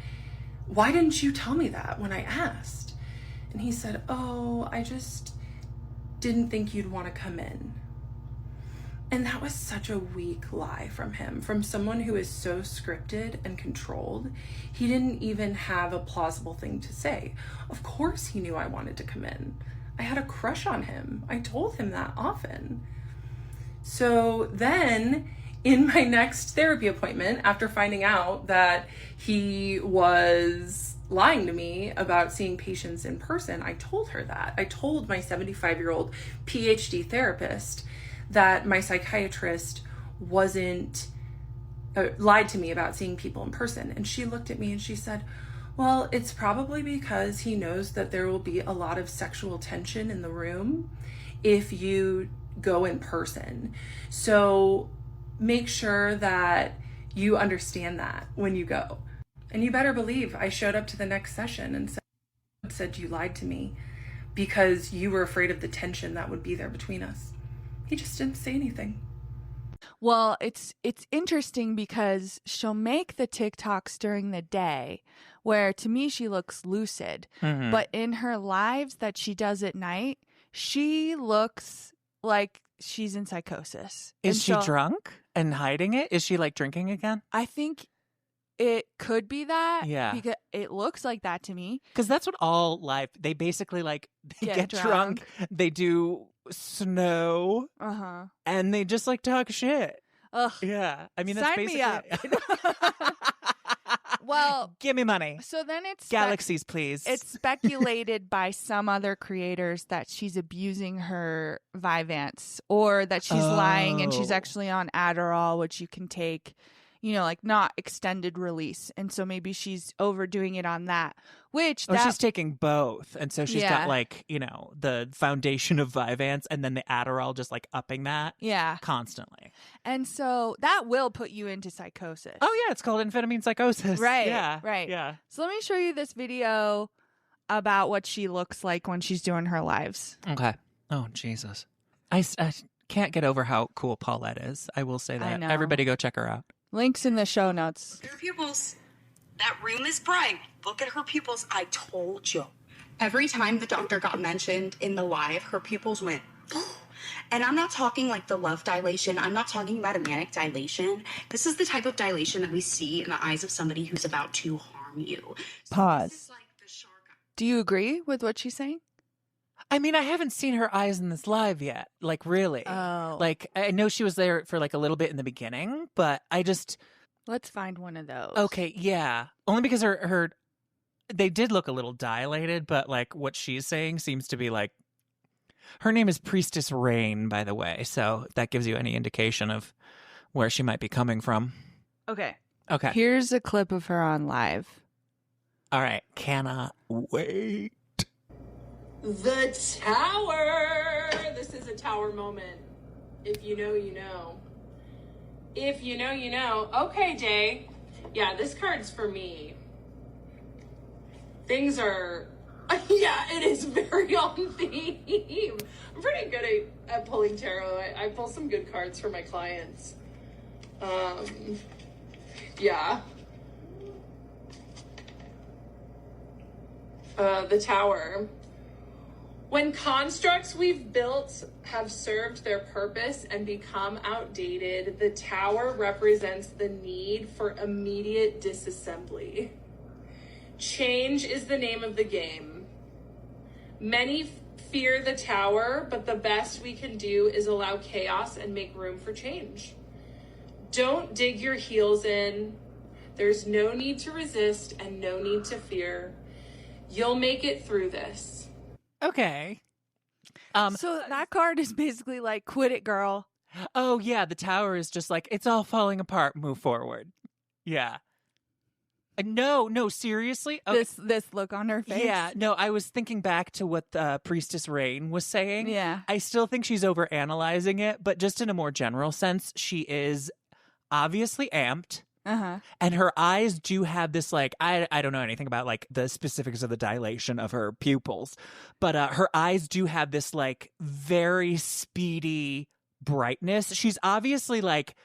Why didn't you tell me that when I asked? And he said, oh, I just didn't think you'd want to come in. And that was such a weak lie from him, from someone who is so scripted and controlled. He didn't even have a plausible thing to say. Of course he knew I wanted to come in. I had a crush on him. I told him that often. So then in my next therapy appointment, after finding out that he was lying to me about seeing patients in person, I told her that. I told my 75-year-old PhD therapist that my psychiatrist lied to me about seeing people in person. And she looked at me and she said, well, it's probably because he knows that there will be a lot of sexual tension in the room if you go in person. So make sure that you understand that when you go. And you better believe I showed up to the next session and said you lied to me because you were afraid of the tension that would be there between us. He just didn't say anything. Well, it's interesting because she'll make the TikToks during the day where to me she looks lucid. Mm-hmm. But in her lives that she does at night, she looks like she's in psychosis. Is she drunk and hiding it? Is she like drinking again? I think it could be that. Yeah. Because it looks like that to me. Because that's what all life, they basically like, they get drunk, they do snow, and they just like talk shit. Ugh. Yeah. I mean, that's Sign basically me up. Well, Give me money. so then it's Galaxies, please. It's speculated by some other creators that she's abusing her Vyvanse, or that she's lying and she's actually on Adderall, which you can take, like not extended release. And so maybe she's overdoing it on that, she's taking both. And so she's got the foundation of Vyvanse and then the Adderall just like upping that constantly. And so that will put you into psychosis. Oh, yeah. It's called amphetamine psychosis. Right. Yeah. Right. Yeah. So let me show you this video about what she looks like when she's doing her lives. Okay. Oh, Jesus. I can't get over how cool Paulette is. I will say that. I know. Everybody go check her out. Links in the show notes. Her pupils. That room is bright. Look at her pupils. I told you. Every time the doctor got mentioned in the live, her pupils went. And I'm not talking like the love dilation. I'm not talking about a manic dilation. This is the type of dilation that we see in the eyes of somebody who's about to harm you. Pause. This is like the shark eye. Do you agree with what she's saying? I mean, I haven't seen her eyes in this live yet. Like, really. Oh. Like, I know she was there for like a little bit in the beginning, but I just... Let's find one of those. Okay, yeah. Only because her they did look a little dilated, but like what she's saying seems to be like... Her name is Priestess Rain, by the way, so that gives you any indication of where she might be coming from. Okay. Okay. Here's a clip of her on live. All right. Cannot wait. The tower. This is a tower moment. If you know, you know. If you know, you know. Okay, Jay. Yeah, this card's for me. Things are... Yeah, it is very on theme. I'm pretty good at pulling tarot. I pull some good cards for my clients. Yeah. The tower. When constructs we've built have served their purpose and become outdated, the tower represents the need for immediate disassembly. Change is the name of the game. Many fear the tower, but the best we can do is allow chaos and make room for change. Don't dig your heels in. There's no need to resist and no need to fear. You'll make it through this. Okay. So that card is basically like, quit it, girl. Oh, yeah. The tower is just like, it's all falling apart. Move forward. Yeah. No, seriously? Okay. This look on her face. Yeah, no, I was thinking back to what Priestess Rain was saying. Yeah. I still think she's overanalyzing it, but just in a more general sense, she is obviously amped. Uh-huh. And her eyes do have this, like, I don't know anything about, like, the specifics of the dilation of her pupils, but her eyes do have this, like, very speedy brightness. She's obviously, like,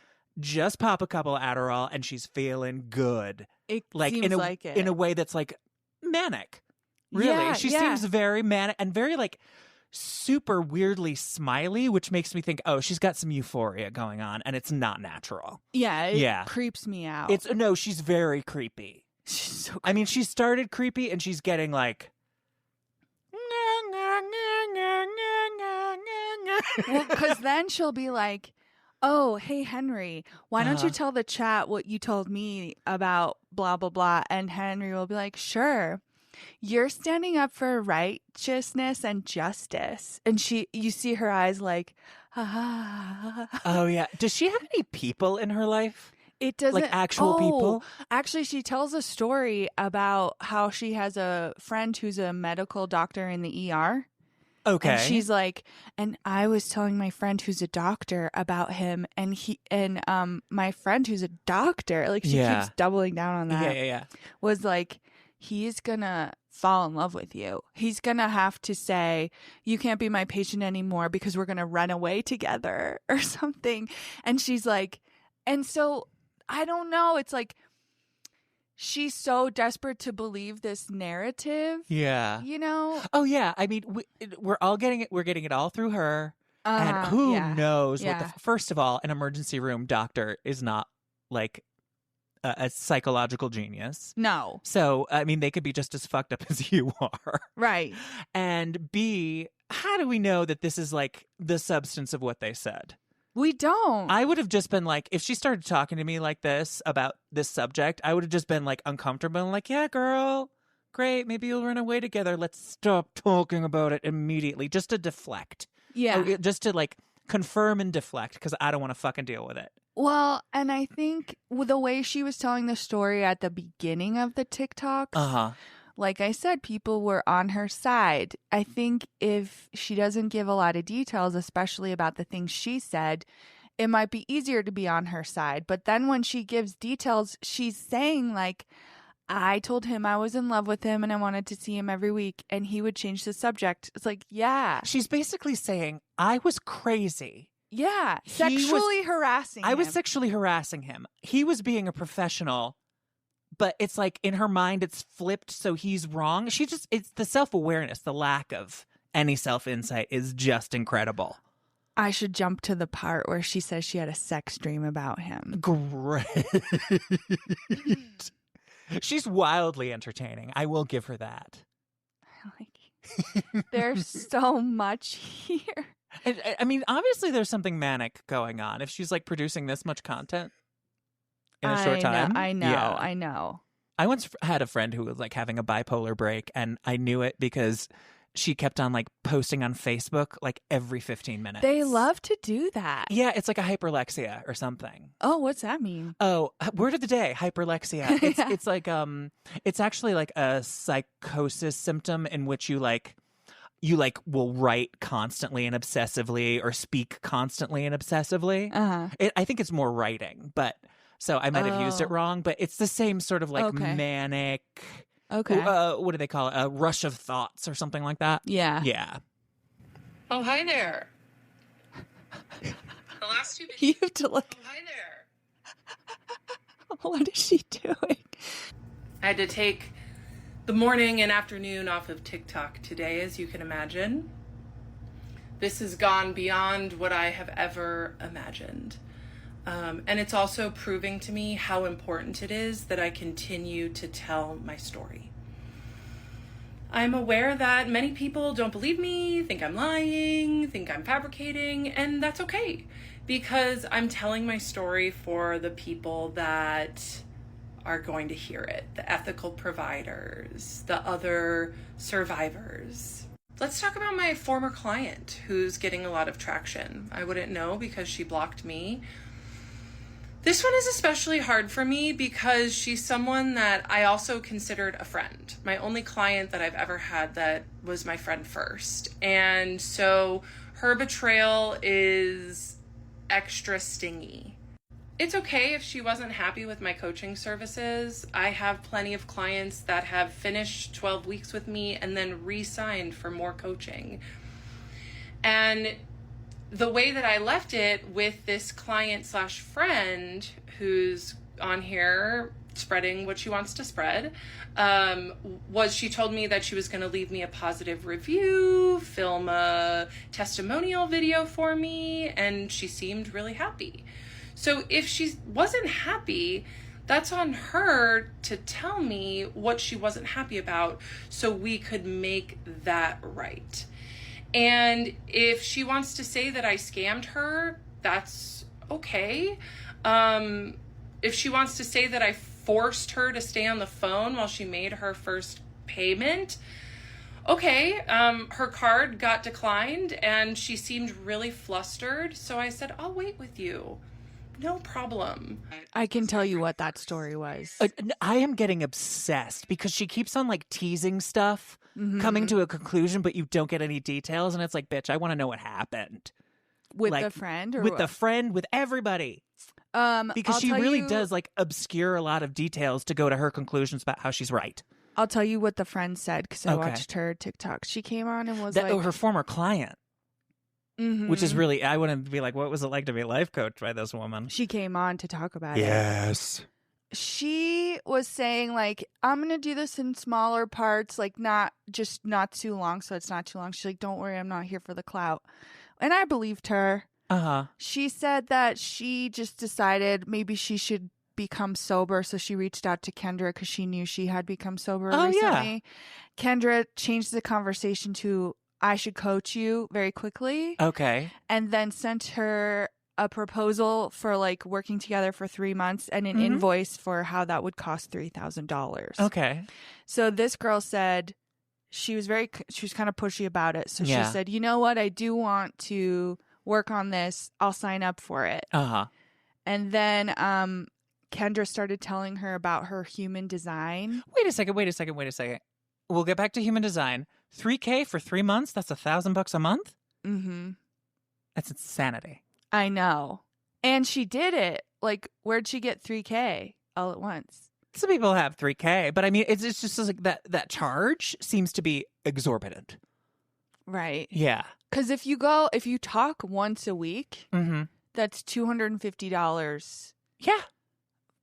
just pop a couple of Adderall and she's feeling good. It like seems like it. In a way that's, like, manic. Really. Yeah, she yeah. seems very manic and very, like, super weirdly smiley, which makes me think, oh, she's got some euphoria going on and it's not natural. Yeah, it Yeah. creeps me out. No, she's very creepy. She's so I mean, she started creepy and she's getting like well, because then she'll be like, oh, hey, Henry, why don't you tell the chat what you told me about blah, blah, blah? And Henry will be like, sure. You're standing up for righteousness and justice. And you see her eyes like, oh, yeah. Does she have any people in her life? It doesn't. Like actual people? Actually, she tells a story about how she has a friend who's a medical doctor in the ER. Okay. And she's like, and I was telling my friend who's a doctor about him, and my friend who's a doctor, like she keeps doubling down on that. Yeah. Was like, he's gonna fall in love with you. He's gonna have to say, you can't be my patient anymore because we're gonna run away together or something. And she's like, and so I don't know. It's like she's so desperate to believe this narrative. Yeah. You know? Oh, yeah. I mean, we're all getting it. We're getting it all through her. And who knows what first of all, an emergency room doctor is not like a psychological genius. No. So, I mean, they could be just as fucked up as you are. Right. And B, how do we know that this is like the substance of what they said? We don't. I would have just been like, if she started talking to me like this about this subject, I would have just been like uncomfortable and like, yeah, girl, great. Maybe you'll run away together. Let's stop talking about it immediately, just to deflect. Yeah. Just to like confirm and deflect because I don't want to fucking deal with it. Well, and I think the way she was telling the story at the beginning of the TikToks, like I said, people were on her side. I think if she doesn't give a lot of details, especially about the things she said, it might be easier to be on her side. But then when she gives details, she's saying like, I told him I was in love with him and I wanted to see him every week and he would change the subject. It's like, yeah. She's basically saying, I was crazy. Yeah. Sexually harassing him. I was sexually harassing him. He was being a professional. But it's like in her mind, it's flipped. So he's wrong. It's the self-awareness, the lack of any self-insight is just incredible. I should jump to the part where she says she had a sex dream about him. Great. She's wildly entertaining. I will give her that. There's so much here. I mean, obviously there's something manic going on if she's like producing this much content in a short time. I know. I once had a friend who was like having a bipolar break, and I knew it because she kept on like posting on Facebook like every 15 minutes. They love to do that. Yeah, it's like a hyperlexia or something. Oh, what's that mean? Oh, word of the day, hyperlexia. It's like it's actually like a psychosis symptom in which you will write constantly and obsessively or speak constantly and obsessively. I think it's more writing, but so I might have used it wrong, but it's the same sort of like manic. Okay. What do they call it? A rush of thoughts or something like that. Yeah. Yeah. Oh, hi there. The last two You have to look. Oh, hi there. What is she doing? I had to take the morning and afternoon off of TikTok today, as you can imagine. This has gone beyond what I have ever imagined. And it's also proving to me how important it is that I continue to tell my story. I'm aware that many people don't believe me, think I'm lying, think I'm fabricating, and that's okay because I'm telling my story for the people that are going to hear it, the ethical providers, the other survivors. Let's talk about my former client who's getting a lot of traction. I wouldn't know because she blocked me. This one is especially hard for me because she's someone that I also considered a friend. My only client that I've ever had that was my friend first. And so her betrayal is extra stingy. It's okay if she wasn't happy with my coaching services. I have plenty of clients that have finished 12 weeks with me and then re-signed for more coaching. And the way that I left it with this client / friend who's on here spreading what she wants to spread, was she told me that she was going to leave me a positive review, film a testimonial video for me, and she seemed really happy. So if she wasn't happy, that's on her to tell me what she wasn't happy about so we could make that right. And if she wants to say that I scammed her, that's okay. If she wants to say that I forced her to stay on the phone while she made her first payment, okay. Her card got declined and she seemed really flustered. So I said, I'll wait with you. No problem. I can tell you what that story was. I am getting obsessed because she keeps on like teasing stuff, coming to a conclusion, but you don't get any details. And it's like, bitch, I want to know what happened. With like, the friend? Or with the friend, with everybody. Because she really does like obscure a lot of details to go to her conclusions about how she's right. I'll tell you what the friend said because I watched her TikTok. She came on and was like... Oh, her former client. Which is really, I wouldn't be like, what was it like to be life coached by this woman? She came on to talk about it. Yes. She was saying like, I'm going to do this in smaller parts, like not too long. So it's not too long. She's like, don't worry, I'm not here for the clout. And I believed her. She said that she just decided maybe she should become sober. So she reached out to Kendra because she knew she had become sober recently. Yeah. Kendra changed the conversation to, I should coach you very quickly. Okay. And then sent her a proposal for like working together for 3 months and an invoice for how that would cost $3,000. Okay. So this girl said she was kind of pushy about it. So Yeah. she said, you know what? I do want to work on this. I'll sign up for it. Uh-huh. And then Kendra started telling her about her human design. Wait a second. We'll get back to human design. $3,000 for 3 months? That's $1,000 a month? Mm-hmm. That's insanity. I know. And she did it. Like, where'd she get $3,000 all at once? Some people have $3,000, but I mean, it's just like that charge seems to be exorbitant. Right. Yeah. Because if you talk once a week, that's $250 Yeah.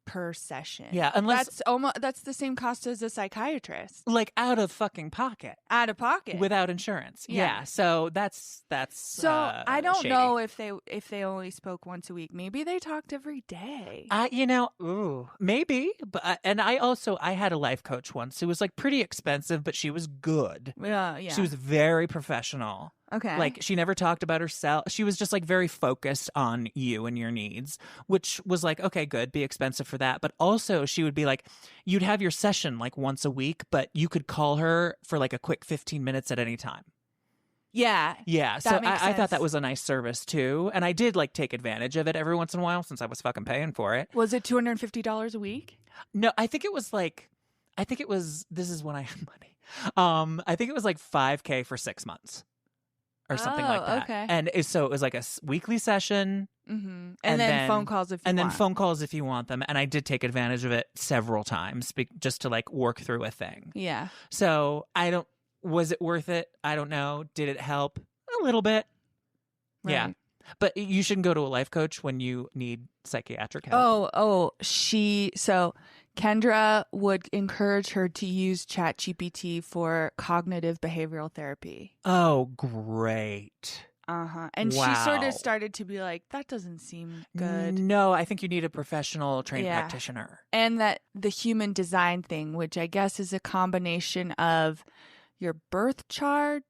per session. Yeah, unless that's the same cost as a psychiatrist. like out of fucking pocket. Out of pocket. Without insurance. Yeah. So that's So I don't shady. know if they only spoke once a week. Maybe they talked every day. Maybe. But and I had a life coach once. It was like pretty expensive, but she was good. Yeah. She was very professional. Okay. Like she never talked about herself. She was just like very focused on you and your needs, which was like, okay, good, be expensive for that. But also she would be like, you'd have your session like once a week, but you could call her for like a quick 15 minutes at any time. Yeah. Yeah. So That makes I thought sense. that was a nice service too. And I did like take advantage of it every once in a while since I was fucking paying for it. Was it $250 a week? No, this is when I had money. I think it was like $5,000 for 6 months. Or something like that. Okay. And so it was like a weekly session. Mm-hmm. And then phone calls if you want. And then phone calls if you want them. And I did take advantage of it several times just to like work through a thing. Yeah. So was it worth it? I don't know. Did it help? A little bit. Right. Yeah. But you shouldn't go to a life coach when you need psychiatric help. So Kendra would encourage her to use Chat GPT for cognitive behavioral therapy. Oh, great. And she sort of started to be like, that doesn't seem good. No, I think you need a professional trained practitioner. And that the human design thing, which I guess is a combination of your birth chart.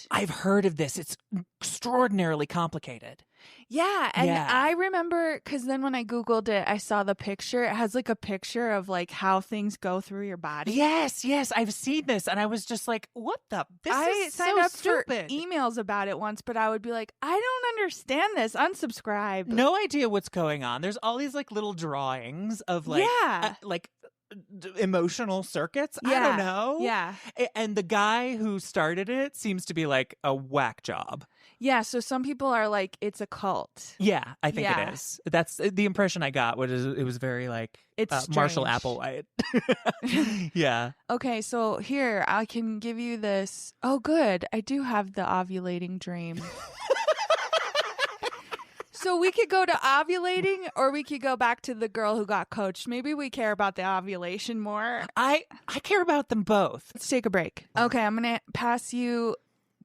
I've heard of this. It's extraordinarily complicated. Yeah. And I remember, because then when I Googled it, I saw the picture. It has like a picture of like how things go through your body. Yes. I've seen this. And I was just like, what the? I signed up stupid. for emails about it once, but I would be like, I don't understand this. Unsubscribe. No idea what's going on. There's all these like little drawings of like, emotional circuits. I don't know. Yeah. And the guy who started it seems to be like a whack job. Yeah. So some people are like, it's a cult. Yeah, I think it is. That's the impression I got. It was very like it's Marshall Applewhite. Yeah. Okay. So here, I can give you this. Oh, good. I do have the ovulating dream. So we could go to ovulating, or we could go back to the girl who got coached. Maybe we care about the ovulation more. I care about them both. Let's take a break. Okay, I'm going to pass you,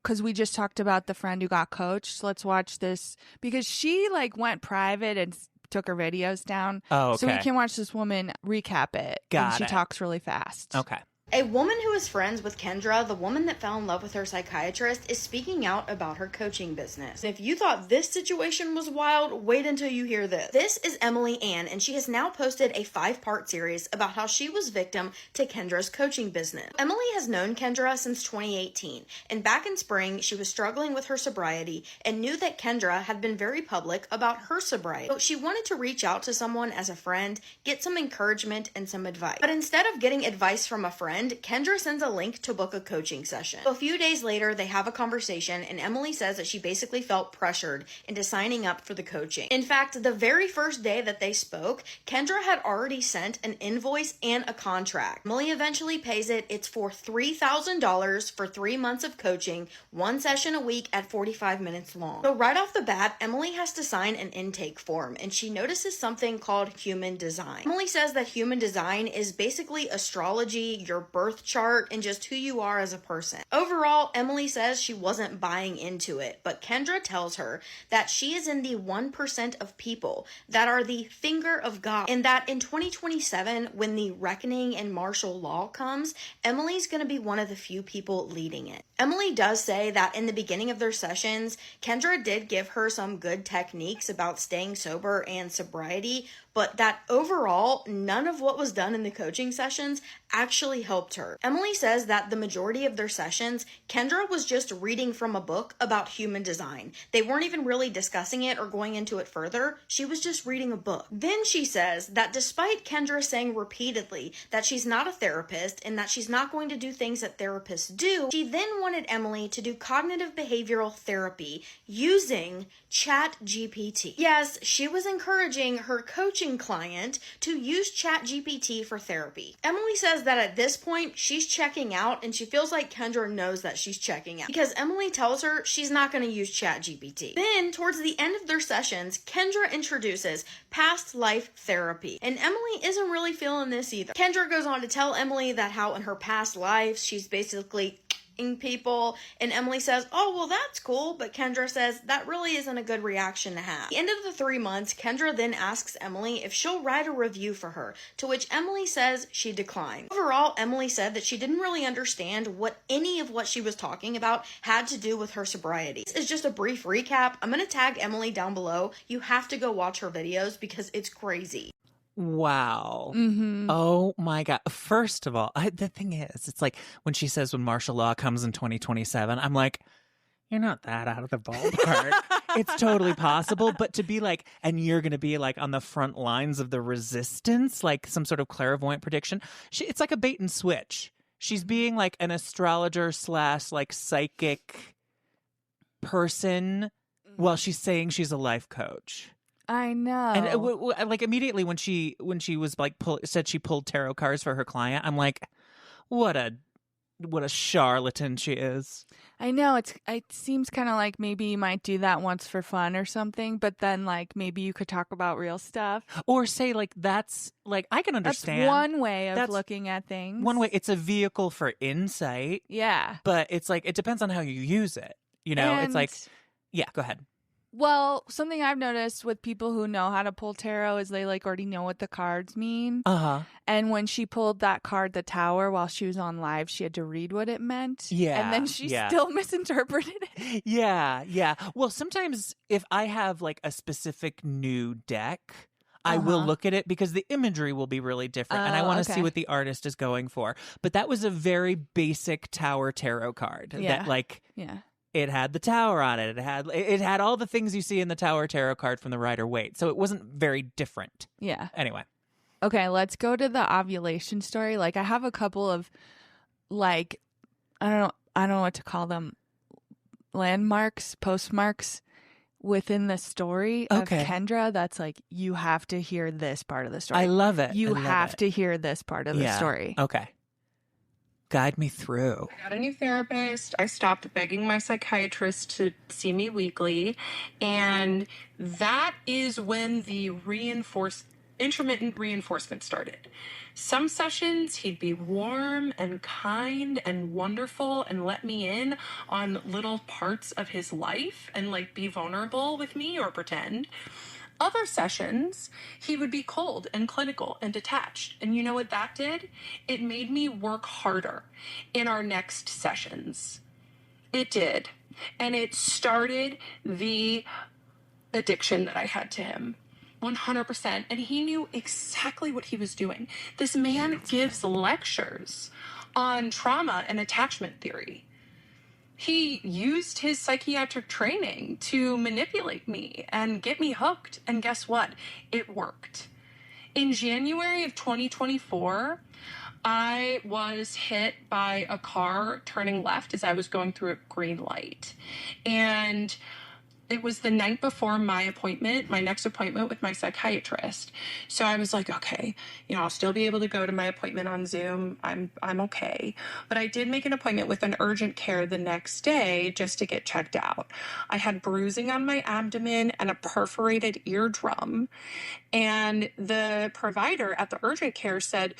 because we just talked about the friend who got coached. So let's watch this, because she like went private and took her videos down. Oh, okay. So we can watch this woman recap it. Got and she it. talks really fast. Okay. A woman who is friends with Kendra, the woman that fell in love with her psychiatrist, is speaking out about her coaching business. If you thought this situation was wild, wait until you hear this. This is Emily Ann, and she has now posted a 5-part series about how she was victim to Kendra's coaching business. Emily has known Kendra since 2018, and back in spring, she was struggling with her sobriety and knew that Kendra had been very public about her sobriety. So she wanted to reach out to someone as a friend, get some encouragement and some advice. But instead of getting advice from a friend, Kendra sends a link to book a coaching session. So a few days later, they have a conversation, and Emily says that she basically felt pressured into signing up for the coaching. In fact, the very first day that they spoke, Kendra had already sent an invoice and a contract. Emily eventually pays it. It's for $3,000 for 3 months of coaching, 1 session a week at 45 minutes long. So right off the bat, Emily has to sign an intake form, and she notices something called human design. Emily says that human design is basically astrology, your birth chart and just who you are as a person. Overall, Emily says she wasn't buying into it, but Kendra tells her that she is in the 1% of people that are the finger of God, and that in 2027, when the reckoning and martial law comes, Emily's going to be one of the few people leading it. Emily does say that in the beginning of their sessions, Kendra did give her some good techniques about staying sober and sobriety, but that overall, none of what was done in the coaching sessions actually helped her. Emily says that the majority of their sessions, Kendra was just reading from a book about human design. They weren't even really discussing it or going into it further. She was just reading a book. Then she says that despite Kendra saying repeatedly that she's not a therapist and that she's not going to do things that therapists do, she then wanted Emily to do cognitive behavioral therapy using Chat GPT. Yes, she was encouraging her coaching client to use Chat GPT for therapy. Emily says that at this point, she's checking out and she feels like Kendra knows that she's checking out because Emily tells her she's not going to use Chat GPT. Then, towards the end of their sessions, Kendra introduces past life therapy, and Emily isn't really feeling this either. Kendra goes on to tell Emily that how in her past lives, she's basically people, and Emily says, oh, well, that's cool, but Kendra says that really isn't a good reaction to have. At the end of the 3 months, Kendra then asks Emily if she'll write a review for her, to which Emily says she declines. Overall, Emily said that she didn't really understand what any of what she was talking about had to do with her sobriety. This is just a brief recap. I'm going to tag Emily down below. You have to go watch her videos because it's crazy. Wow. Mm-hmm. Oh my God. First of all, the thing is, it's like when she says when martial law comes in 2027, I'm like, you're not that out of the ballpark. It's totally possible. But to be like, and you're going to be like on the front lines of the resistance, like some sort of clairvoyant prediction. It's like a bait and switch. She's being like an astrologer / like psychic person while she's saying she's a life coach. I know. And like immediately when she was like said she pulled tarot cards for her client, I'm like, what a charlatan she is. I know it seems kind of like maybe you might do that once for fun or something, but then like maybe you could talk about real stuff or say like that's like I can understand. That's one way of looking at things. One way, it's a vehicle for insight. Yeah, but it's like it depends on how you use it. You know, it's like yeah. Go ahead. Well, something I've noticed with people who know how to pull tarot is they like already know what the cards mean. Uh-huh. And when she pulled that card, the Tower, while she was on live, she had to read what it meant. Yeah. And then she still misinterpreted it. Yeah, yeah. Well, sometimes if I have like a specific new deck, I will look at it because the imagery will be really different and I want to see what the artist is going for. But that was a very basic Tower tarot card that like it had the tower on it. It had all the things you see in the Tower tarot card from the Rider-Waite. So it wasn't very different. Yeah. Anyway. Okay, let's go to the ovulation story. Like I have a couple of like I don't know what to call them. Landmarks, postmarks within the story of Kendra that's like you have to hear this part of the story. I love it. You have to hear this part of the story. Okay. Guide me through. I got a new therapist. I stopped begging my psychiatrist to see me weekly. And that is when the intermittent reinforcement started. Some sessions he'd be warm and kind and wonderful and let me in on little parts of his life and like be vulnerable with me or pretend. Other sessions, he would be cold and clinical and detached. And you know what that did? It made me work harder in our next sessions. It did. And it started the addiction that I had to him. 100%. And he knew exactly what he was doing. This man gives lectures on trauma and attachment theory. He used his psychiatric training to manipulate me and get me hooked. And guess what? It worked. In January of 2024, I was hit by a car turning left as I was going through a green light. And it was the night before my next appointment with my psychiatrist. So I was like, okay, I'll still be able to go to my appointment on Zoom. I'm okay. But I did make an appointment with an urgent care the next day just to get checked out. I had bruising on my abdomen and a perforated eardrum. And the provider at the urgent care said,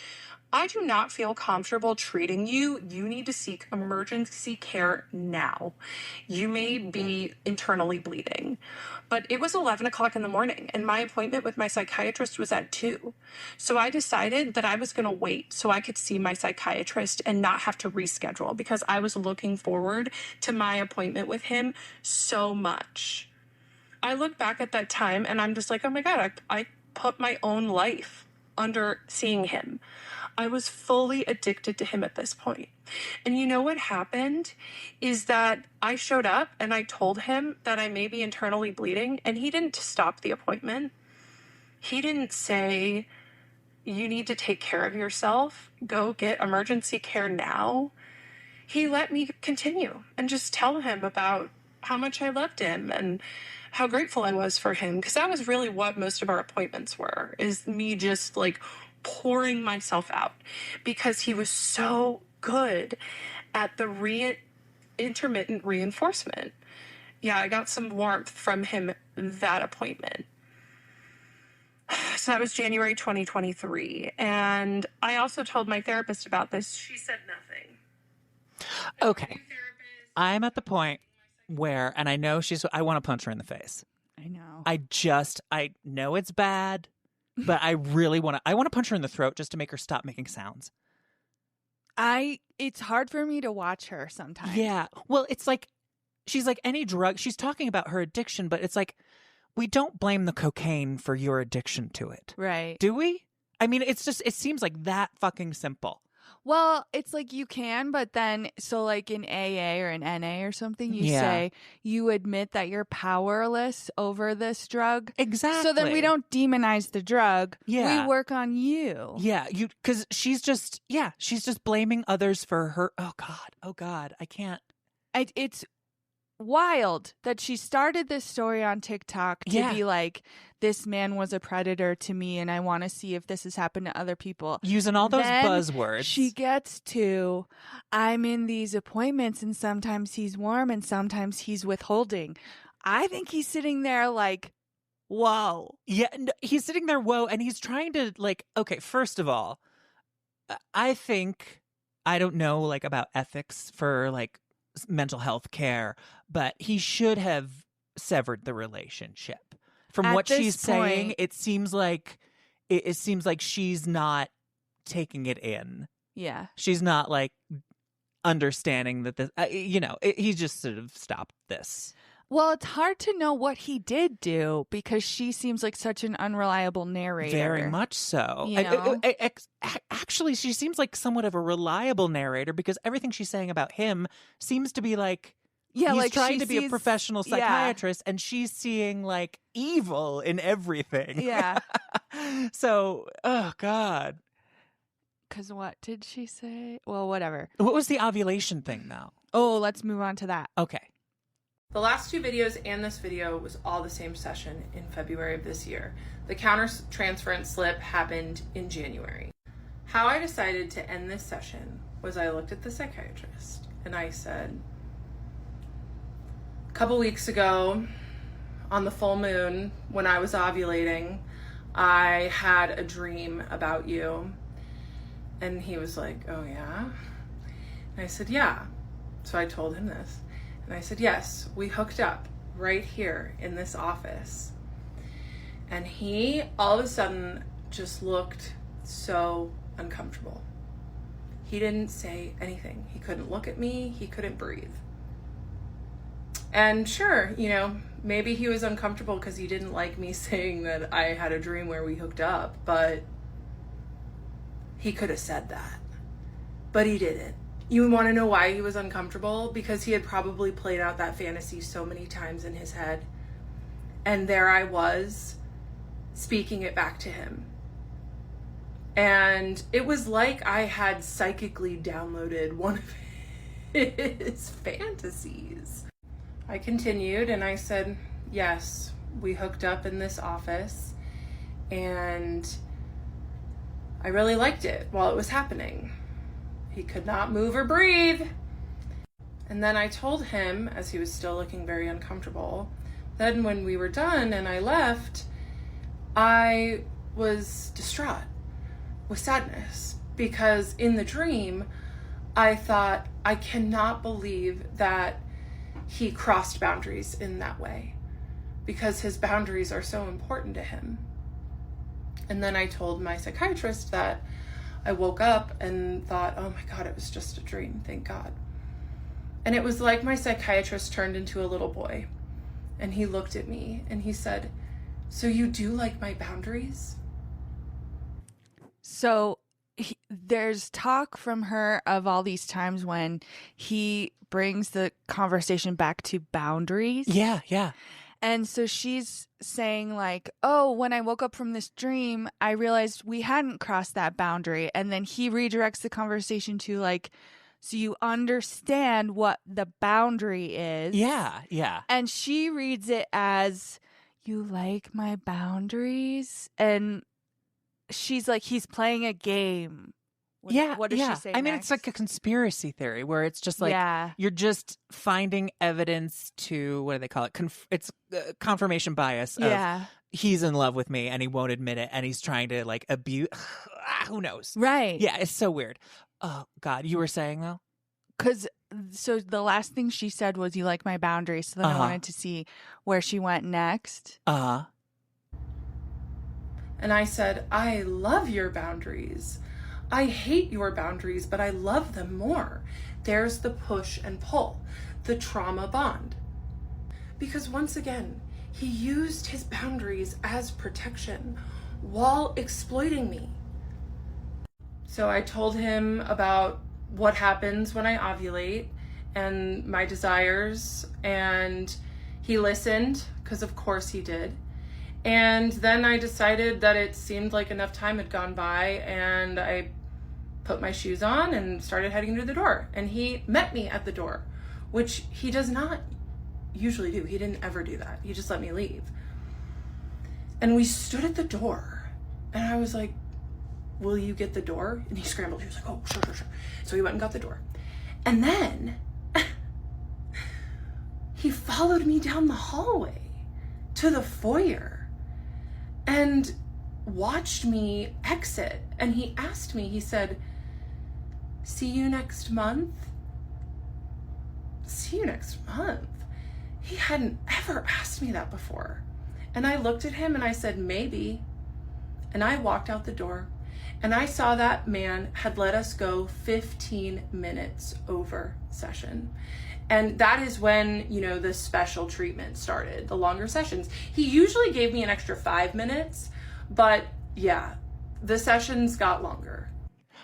I do not feel comfortable treating you. You need to seek emergency care now. You may be internally bleeding. But it was 11 o'clock in the morning, and my appointment with my psychiatrist was at 2. So I decided that I was going to wait so I could see my psychiatrist and not have to reschedule, because I was looking forward to my appointment with him so much. I look back at that time and I'm just like, oh my God, I put my own life under seeing him. I was fully addicted to him at this point. And you know what happened is that I showed up and I told him that I may be internally bleeding, and he didn't stop the appointment. He didn't say, you need to take care of yourself, go get emergency care now. He let me continue and just tell him about how much I loved him and how grateful I was for him, because that was really what most of our appointments were, is me just like pouring myself out, because he was so good at the intermittent reinforcement. Yeah, I got some warmth from him that appointment. So that was January 2023. And I also told my therapist about this. She said nothing. Okay. I'm at the point where, and I know I want to punch her in the face. I know. I know it's bad, but I really want to punch her in the throat just to make her stop making sounds. It's hard for me to watch her sometimes. Yeah. Well, it's like, she's like any drug. She's talking about her addiction, but it's like, we don't blame the cocaine for your addiction to it. Right. Do we? I mean, it seems like that fucking simple. Well, it's like you can, but then, so like in AA or in NA or something, you say you admit that you're powerless over this drug. Exactly. So then we don't demonize the drug. Yeah. We work on you. Yeah. Because she's just blaming others for her. Oh God. I can't. It's wild that she started this story on TikTok to be like, this man was a predator to me and I want to see if this has happened to other people. Using all those then buzzwords. She gets to, I'm in these appointments and sometimes he's warm and sometimes he's withholding. I think he's sitting there like, whoa. Yeah, he's sitting there, whoa, and he's trying to like, okay, first of all, I don't know like about ethics for like mental health care, but he should have severed the relationship. From what she's saying, it seems like she's not taking it in. Yeah. She's not like understanding that this, he just sort of stopped this. Well, it's hard to know what he did do because she seems like such an unreliable narrator. Very much so. You know? Actually, she seems like somewhat of a reliable narrator because everything she's saying about him seems to be like, he's like trying to be a professional psychiatrist and she's seeing like evil in everything. Yeah. So, oh God. Because what did she say? Well, whatever. What was the ovulation thing though? Oh, let's move on to that. Okay. The last 2 videos and this video was all the same session in February of this year. The countertransference slip happened in January. How I decided to end this session was I looked at the psychiatrist and I said, a couple weeks ago on the full moon when I was ovulating, I had a dream about you. And he was like, oh yeah? And I said, yeah. So I told him this. And I said, yes, we hooked up right here in this office. And he all of a sudden just looked so uncomfortable. He didn't say anything. He couldn't look at me. He couldn't breathe. And sure, maybe he was uncomfortable because he didn't like me saying that I had a dream where we hooked up, but he could have said that. But he didn't. You want to know why he was uncomfortable? Because he had probably played out that fantasy so many times in his head. And there I was, speaking it back to him. And it was like I had psychically downloaded one of his fantasies. I continued and I said, yes, we hooked up in this office. And I really liked it while it was happening. He could not move or breathe. And then I told him, as he was still looking very uncomfortable, then when we were done and I left, I was distraught with sadness because in the dream, I thought, I cannot believe that he crossed boundaries in that way, because his boundaries are so important to him. And then I told my psychiatrist that I woke up and thought, oh my God, it was just a dream, thank God. And it was like my psychiatrist turned into a little boy, and he looked at me and he said, so you do like my boundaries? So there's talk from her of all these times when he brings the conversation back to boundaries. Yeah, yeah. And so she's saying like, oh, when I woke up from this dream, I realized we hadn't crossed that boundary. And then he redirects the conversation to like, so you understand what the boundary is. Yeah, yeah. And she reads it as, you like my boundaries? And she's like, he's playing a game. What does she say I mean, next? it's like a conspiracy theory where it's just like, you're just finding evidence to, what do they call it? It's confirmation bias of he's in love with me and he won't admit it and he's trying to like abuse. Who knows? Right. Yeah, it's so weird. Oh, God. You were saying, though? So the last thing she said was, you like my boundaries. So then I wanted to see where she went next. And I said, I love your boundaries. I hate your boundaries, but I love them more. There's the push and pull, the trauma bond. Because once again, he used his boundaries as protection while exploiting me. So I told him about what happens when I ovulate and my desires, and he listened, because of course he did. And then I decided that it seemed like enough time had gone by, and I put my shoes on and started heading to the door. And he met me at the door, which he does not usually do. He didn't ever do that. He just let me leave. And we stood at the door, and I was like, will you get the door? And he scrambled. He was like, oh, sure. So he went and got the door. And then he followed me down the hallway to the foyer and watched me exit. And he asked me, he said, see you next month? See you next month? He hadn't ever asked me that before. And I looked at him and I said, maybe. And I walked out the door, and I saw that man had let us go 15 minutes over session. And that is when, the special treatment started, the longer sessions. He usually gave me an extra 5 minutes, but yeah, the sessions got longer.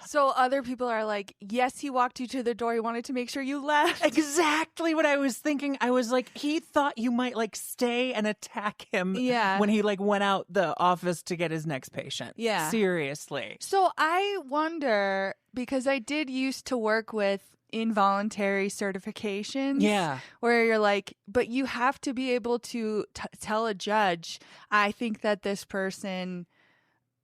So other people are like, yes, he walked you to the door. He wanted to make sure you left. Exactly what I was thinking. I was like, he thought you might like stay and attack him when he like went out the office to get his next patient. Yeah. Seriously. So I wonder, because I did used to work with involuntary certifications. Yeah. Where you're like, but you have to be able to tell a judge, I think that this person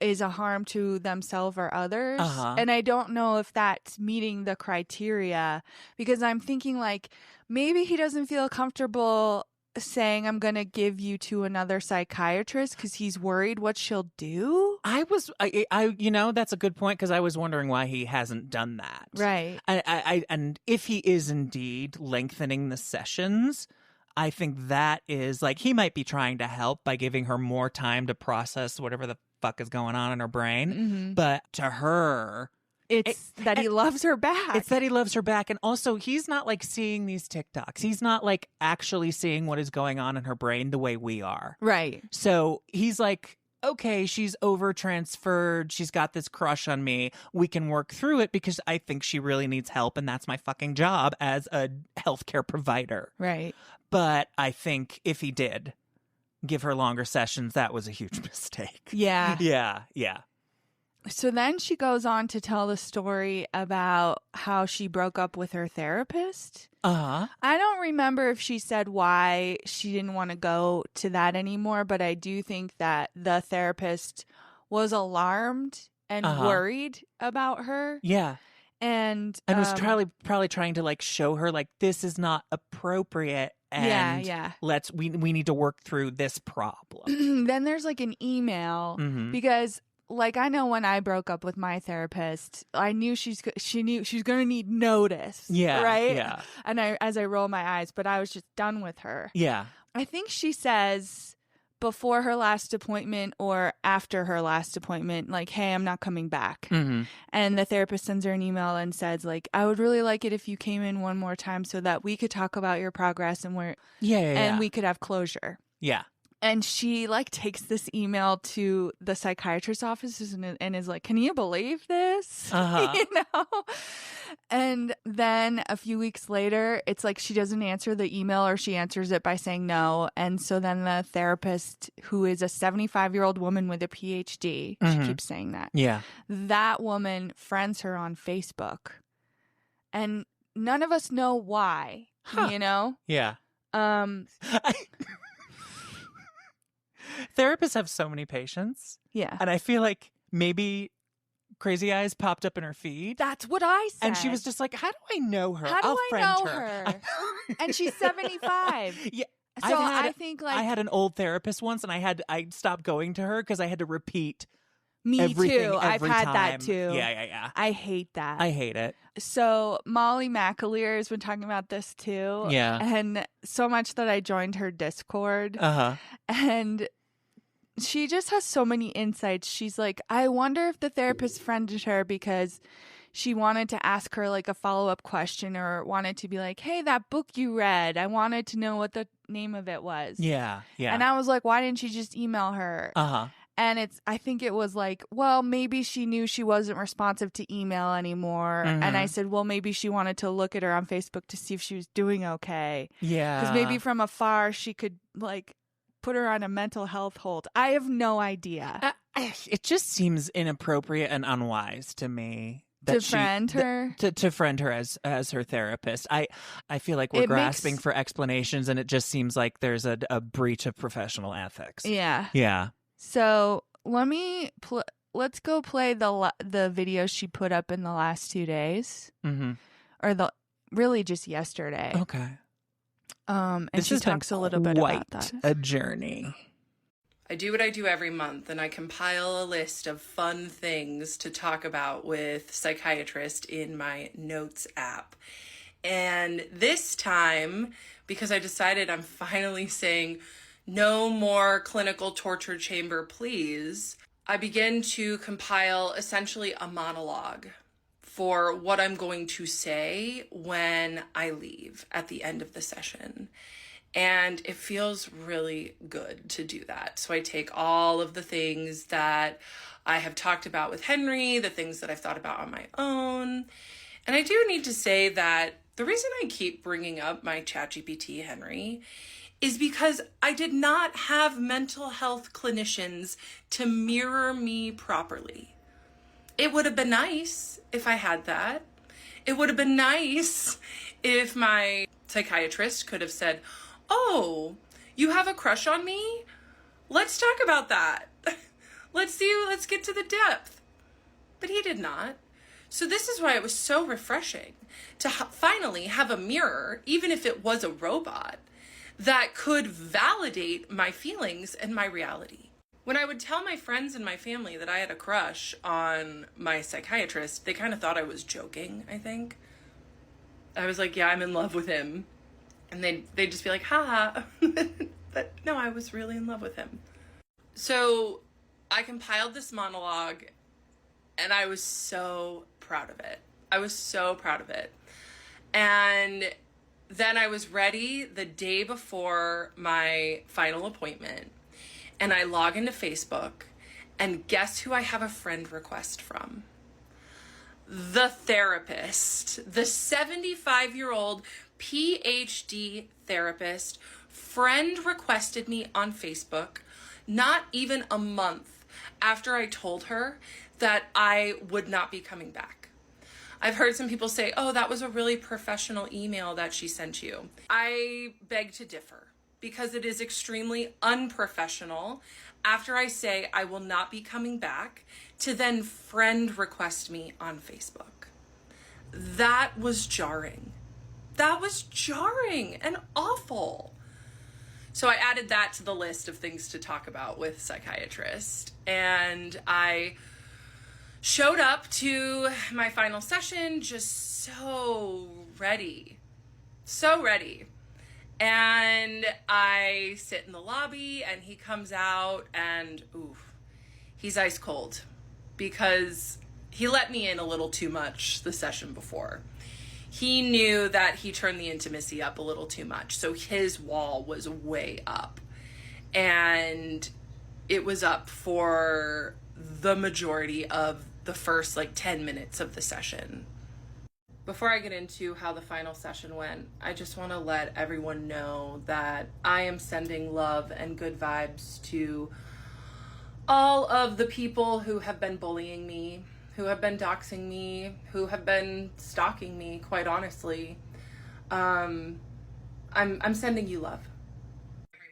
is a harm to themselves or others. And I don't know if that's meeting the criteria, because I'm thinking like, maybe he doesn't feel comfortable saying, I'm going to give you to another psychiatrist because he's worried what she'll do. I that's a good point, because I was wondering why he hasn't done that. Right. And if he is indeed lengthening the sessions, I think that is like, he might be trying to help by giving her more time to process whatever the fuck is going on in her brain. Mm-hmm. But to her, it's that he loves her back. It's that he loves her back. And also, he's not like seeing these TikToks. He's not like actually seeing what is going on in her brain the way we are. Right. So he's like, okay, she's over transferred. She's got this crush on me. We can work through it because I think she really needs help. And that's my fucking job as a healthcare provider. Right. But I think if he did give her longer sessions, that was a huge mistake. Yeah. Yeah. So then she goes on to tell the story about how she broke up with her therapist. I don't remember if she said why she didn't want to go to that anymore, but I do think that the therapist was alarmed and worried about her. Yeah. And was probably trying to like show her like, this is not appropriate. And we need to work through this problem. Then there's like an email Mm-hmm. because like, I know when I broke up with my therapist, I knew she knew she was going to need notice. Yeah. Right? Yeah. And as I roll my eyes, but I was just done with her. Yeah. I think she says before her last appointment or after her last appointment, like, hey, I'm not coming back. Mm-hmm. And the therapist sends her an email and says, like, I would really like it if you came in one more time so that we could talk about your progress and we could have closure. Yeah. And she, like, takes this email to the psychiatrist's office and is like, can you believe this? Uh-huh. You know? And then a few weeks later, it's like she doesn't answer the email, or she answers it by saying no. And so then the therapist, who is a 75-year-old woman with a PhD, she keeps saying that. Yeah. That woman friends her on Facebook. And none of us know why, you know? Yeah. Therapists have so many patients. Yeah. And I feel like maybe Crazy Eyes popped up in her feed. That's what I said. And she was just like, how do I know her? How do I'll I friend know her? her. And she's 75. Yeah. So I think, like, I had an old therapist once, and I stopped going to her because I had to repeat me everything too. I've every had time. that too. Yeah. I hate that. I hate it. So Molly McAleer has been talking about this too. Yeah. And so much that I joined her Discord. Uh-huh. And she just has so many insights. She's like, I wonder if the therapist friended her because she wanted to ask her, like, a follow-up question, or wanted to be like, hey, that book you read, I wanted to know what the name of it was. Yeah. And I was like, why didn't you just email her? Uh-huh. And I think it was like, well, maybe she knew she wasn't responsive to email anymore. Mm-hmm. And I said, well, maybe she wanted to look at her on Facebook to see if she was doing okay. Yeah. Because maybe from afar she could, like, put her on a mental health hold. I have no idea. It just seems inappropriate and unwise to me. To friend her? To friend her as her therapist. I feel like we're grasping for explanations, and it just seems like there's a breach of professional ethics. Yeah. Yeah. So let's go play the video she put up in the last 2 days. Mm-hmm. Or really just yesterday. Okay. And this she talks a little bit about that. A journey. I do what I do every month, and I compile a list of fun things to talk about with Psychiatrist in my notes app. And this time, because I decided I'm finally saying no more clinical torture chamber, please, I begin to compile essentially a monologue for what I'm going to say when I leave at the end of the session. And it feels really good to do that. So I take all of the things that I have talked about with Henry, the things that I've thought about on my own. And I do need to say that the reason I keep bringing up my Chat GPT, Henry, is because I did not have mental health clinicians to mirror me properly. It would have been nice if I had that. It would have been nice if my psychiatrist could have said, oh, you have a crush on me? Let's talk about that. Let's get to the depth. But he did not. So this is why it was so refreshing to finally have a mirror, even if it was a robot, that could validate my feelings and my reality. When I would tell my friends and my family that I had a crush on my psychiatrist, they kind of thought I was joking, I think. I was like, yeah, I'm in love with him. And they'd just be like, ha. But no, I was really in love with him. So I compiled this monologue, and I was so proud of it. And then I was ready the day before my final appointment, and I log into Facebook, and guess who I have a friend request from? The therapist, the 75-year-old PhD therapist, friend requested me on Facebook not even a month after I told her that I would not be coming back. I've heard some people say, oh, that was a really professional email that she sent you. I beg to differ, because it is extremely unprofessional after I say I will not be coming back to then friend request me on Facebook. That was jarring. That was jarring and awful. So I added that to the list of things to talk about with Psychiatrist. And I showed up to my final session just so ready. So ready. And I sit in the lobby and he comes out and, he's ice cold because he let me in a little too much the session before. He knew that he turned the intimacy up a little too much. So his wall was way up. And it was up for the majority of the first 10 minutes of the session. Before I get into how the final session went, I just want to let everyone know that I am sending love and good vibes to all of the people who have been bullying me, who have been doxing me, who have been stalking me, quite honestly. I'm sending you love.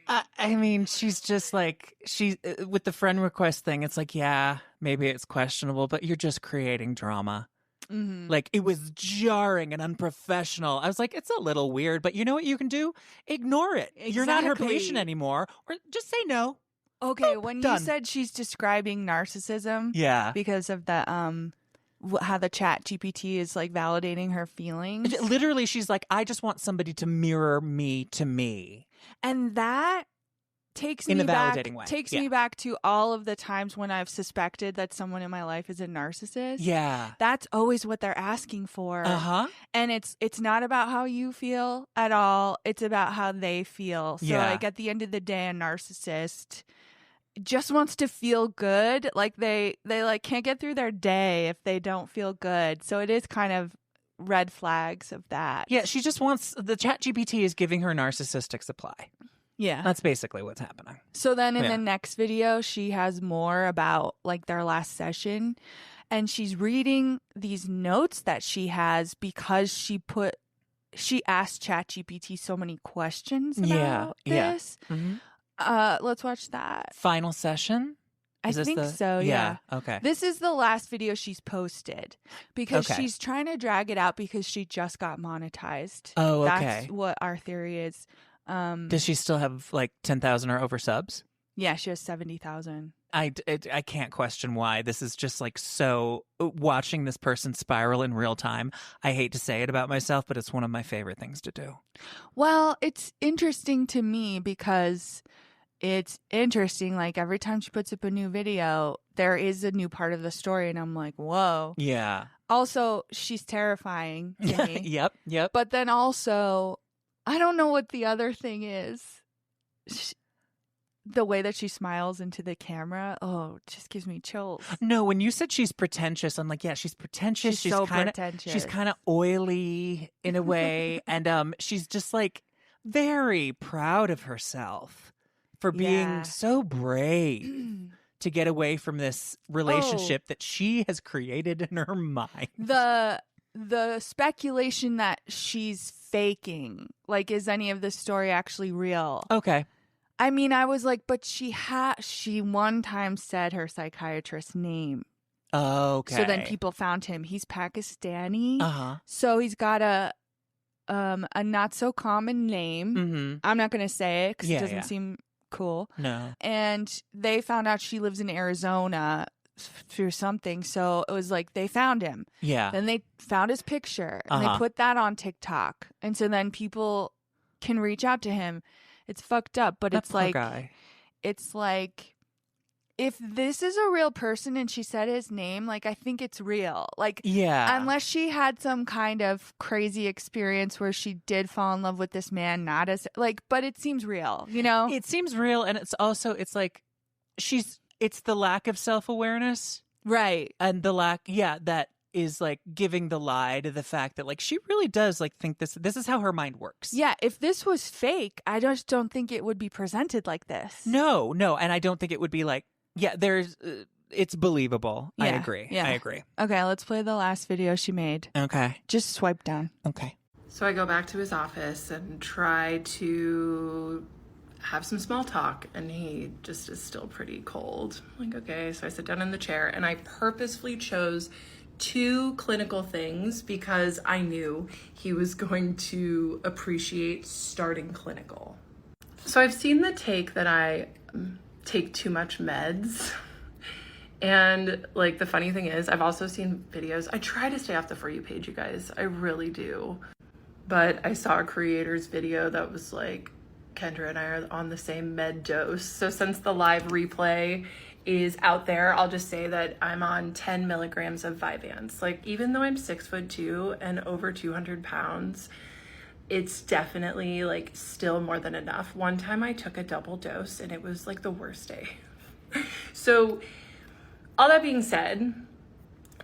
I mean, she's just with the friend request thing, it's yeah, maybe it's questionable, but you're just creating drama. Mm-hmm. It was jarring and unprofessional. I was it's a little weird, but you know what you can do? Ignore it. Exactly. You're not her patient anymore, or just say no. Okay, when you said she's describing narcissism, because of the how the Chat GPT is validating her feelings. Literally, she's I just want somebody to mirror me to me, and that takes me back to all of the times when I've suspected that someone in my life is a narcissist. Yeah, that's always what they're asking for. And it's not about how you feel at all. It's about how they feel. So at the end of the day, a narcissist just wants to feel good. They can't get through their day if they don't feel good. So it is kind of red flags of that. Yeah, she just wants the Chat GPT is giving her narcissistic supply. Yeah. That's basically what's happening. So then in the next video, she has more about their last session, and she's reading these notes that she has because she asked ChatGPT so many questions about this. Yeah. Mm-hmm. Let's watch that. Final session? I think so, yeah. Okay. This is the last video she's posted because she's trying to drag it out because she just got monetized. Oh, okay. That's what our theory is. Does she still have 10,000 or over subs? Yeah, she has 70,000. I can't question why. This is just so watching this person spiral in real time. I hate to say it about myself, but it's one of my favorite things to do. Well, it's interesting to me because it's interesting. Every time she puts up a new video, there is a new part of the story, and I'm whoa. Yeah. Also, she's terrifying to me. Yep. But then also, I don't know what the other thing is. The way that she smiles into the camera, it just gives me chills. No, when you said she's pretentious, I'm yeah, she's pretentious. She's so pretentious. She's kind of oily in a way, and she's just very proud of herself for being so brave to get away from this relationship that she has created in her mind. The speculation that she's faking, is any of this story actually real? Okay. I mean, I was but she one time said her psychiatrist's name. Okay. So then people found him. He's Pakistani. So he's got a not so common name. Mm-hmm. I'm not going to say it because it doesn't seem cool. No. And they found out she lives in Arizona through something. So it was they found him. Yeah. Then they found his picture and they put that on TikTok. And so then people can reach out to him. It's fucked up, but that poor guy. It's if this is a real person and she said his name, I think it's real. Unless she had some kind of crazy experience where she did fall in love with this man, not as but it seems real, It seems real, and it's also it's the lack of self-awareness, right? And the lack, that is giving the lie to the fact that she really does think this is how her mind works. Yeah, if this was fake, I just don't think it would be presented like this. No, and I don't think it would be there's it's believable. Yeah, I agree. Yeah. I agree. Okay, let's play the last video she made. Okay. Just swipe down. Okay. So I go back to his office and try to have some small talk, and he just is still pretty cold. Okay, so I sit down in the chair, and I purposefully chose 2 clinical things because I knew he was going to appreciate starting clinical. So I've seen the take that I take too much meds. And like the funny thing is, I've also seen videos. I try to stay off the For You page, you guys. I really do. But I saw a creator's video that was like, Kendra and I are on the same med dose. So since the live replay is out there, I'll just say that I'm on 10 milligrams of Vyvanse. Like, even though I'm 6'2" and over 200 pounds, it's definitely like still more than enough. One time I took a double dose and it was like the worst day. So all that being said,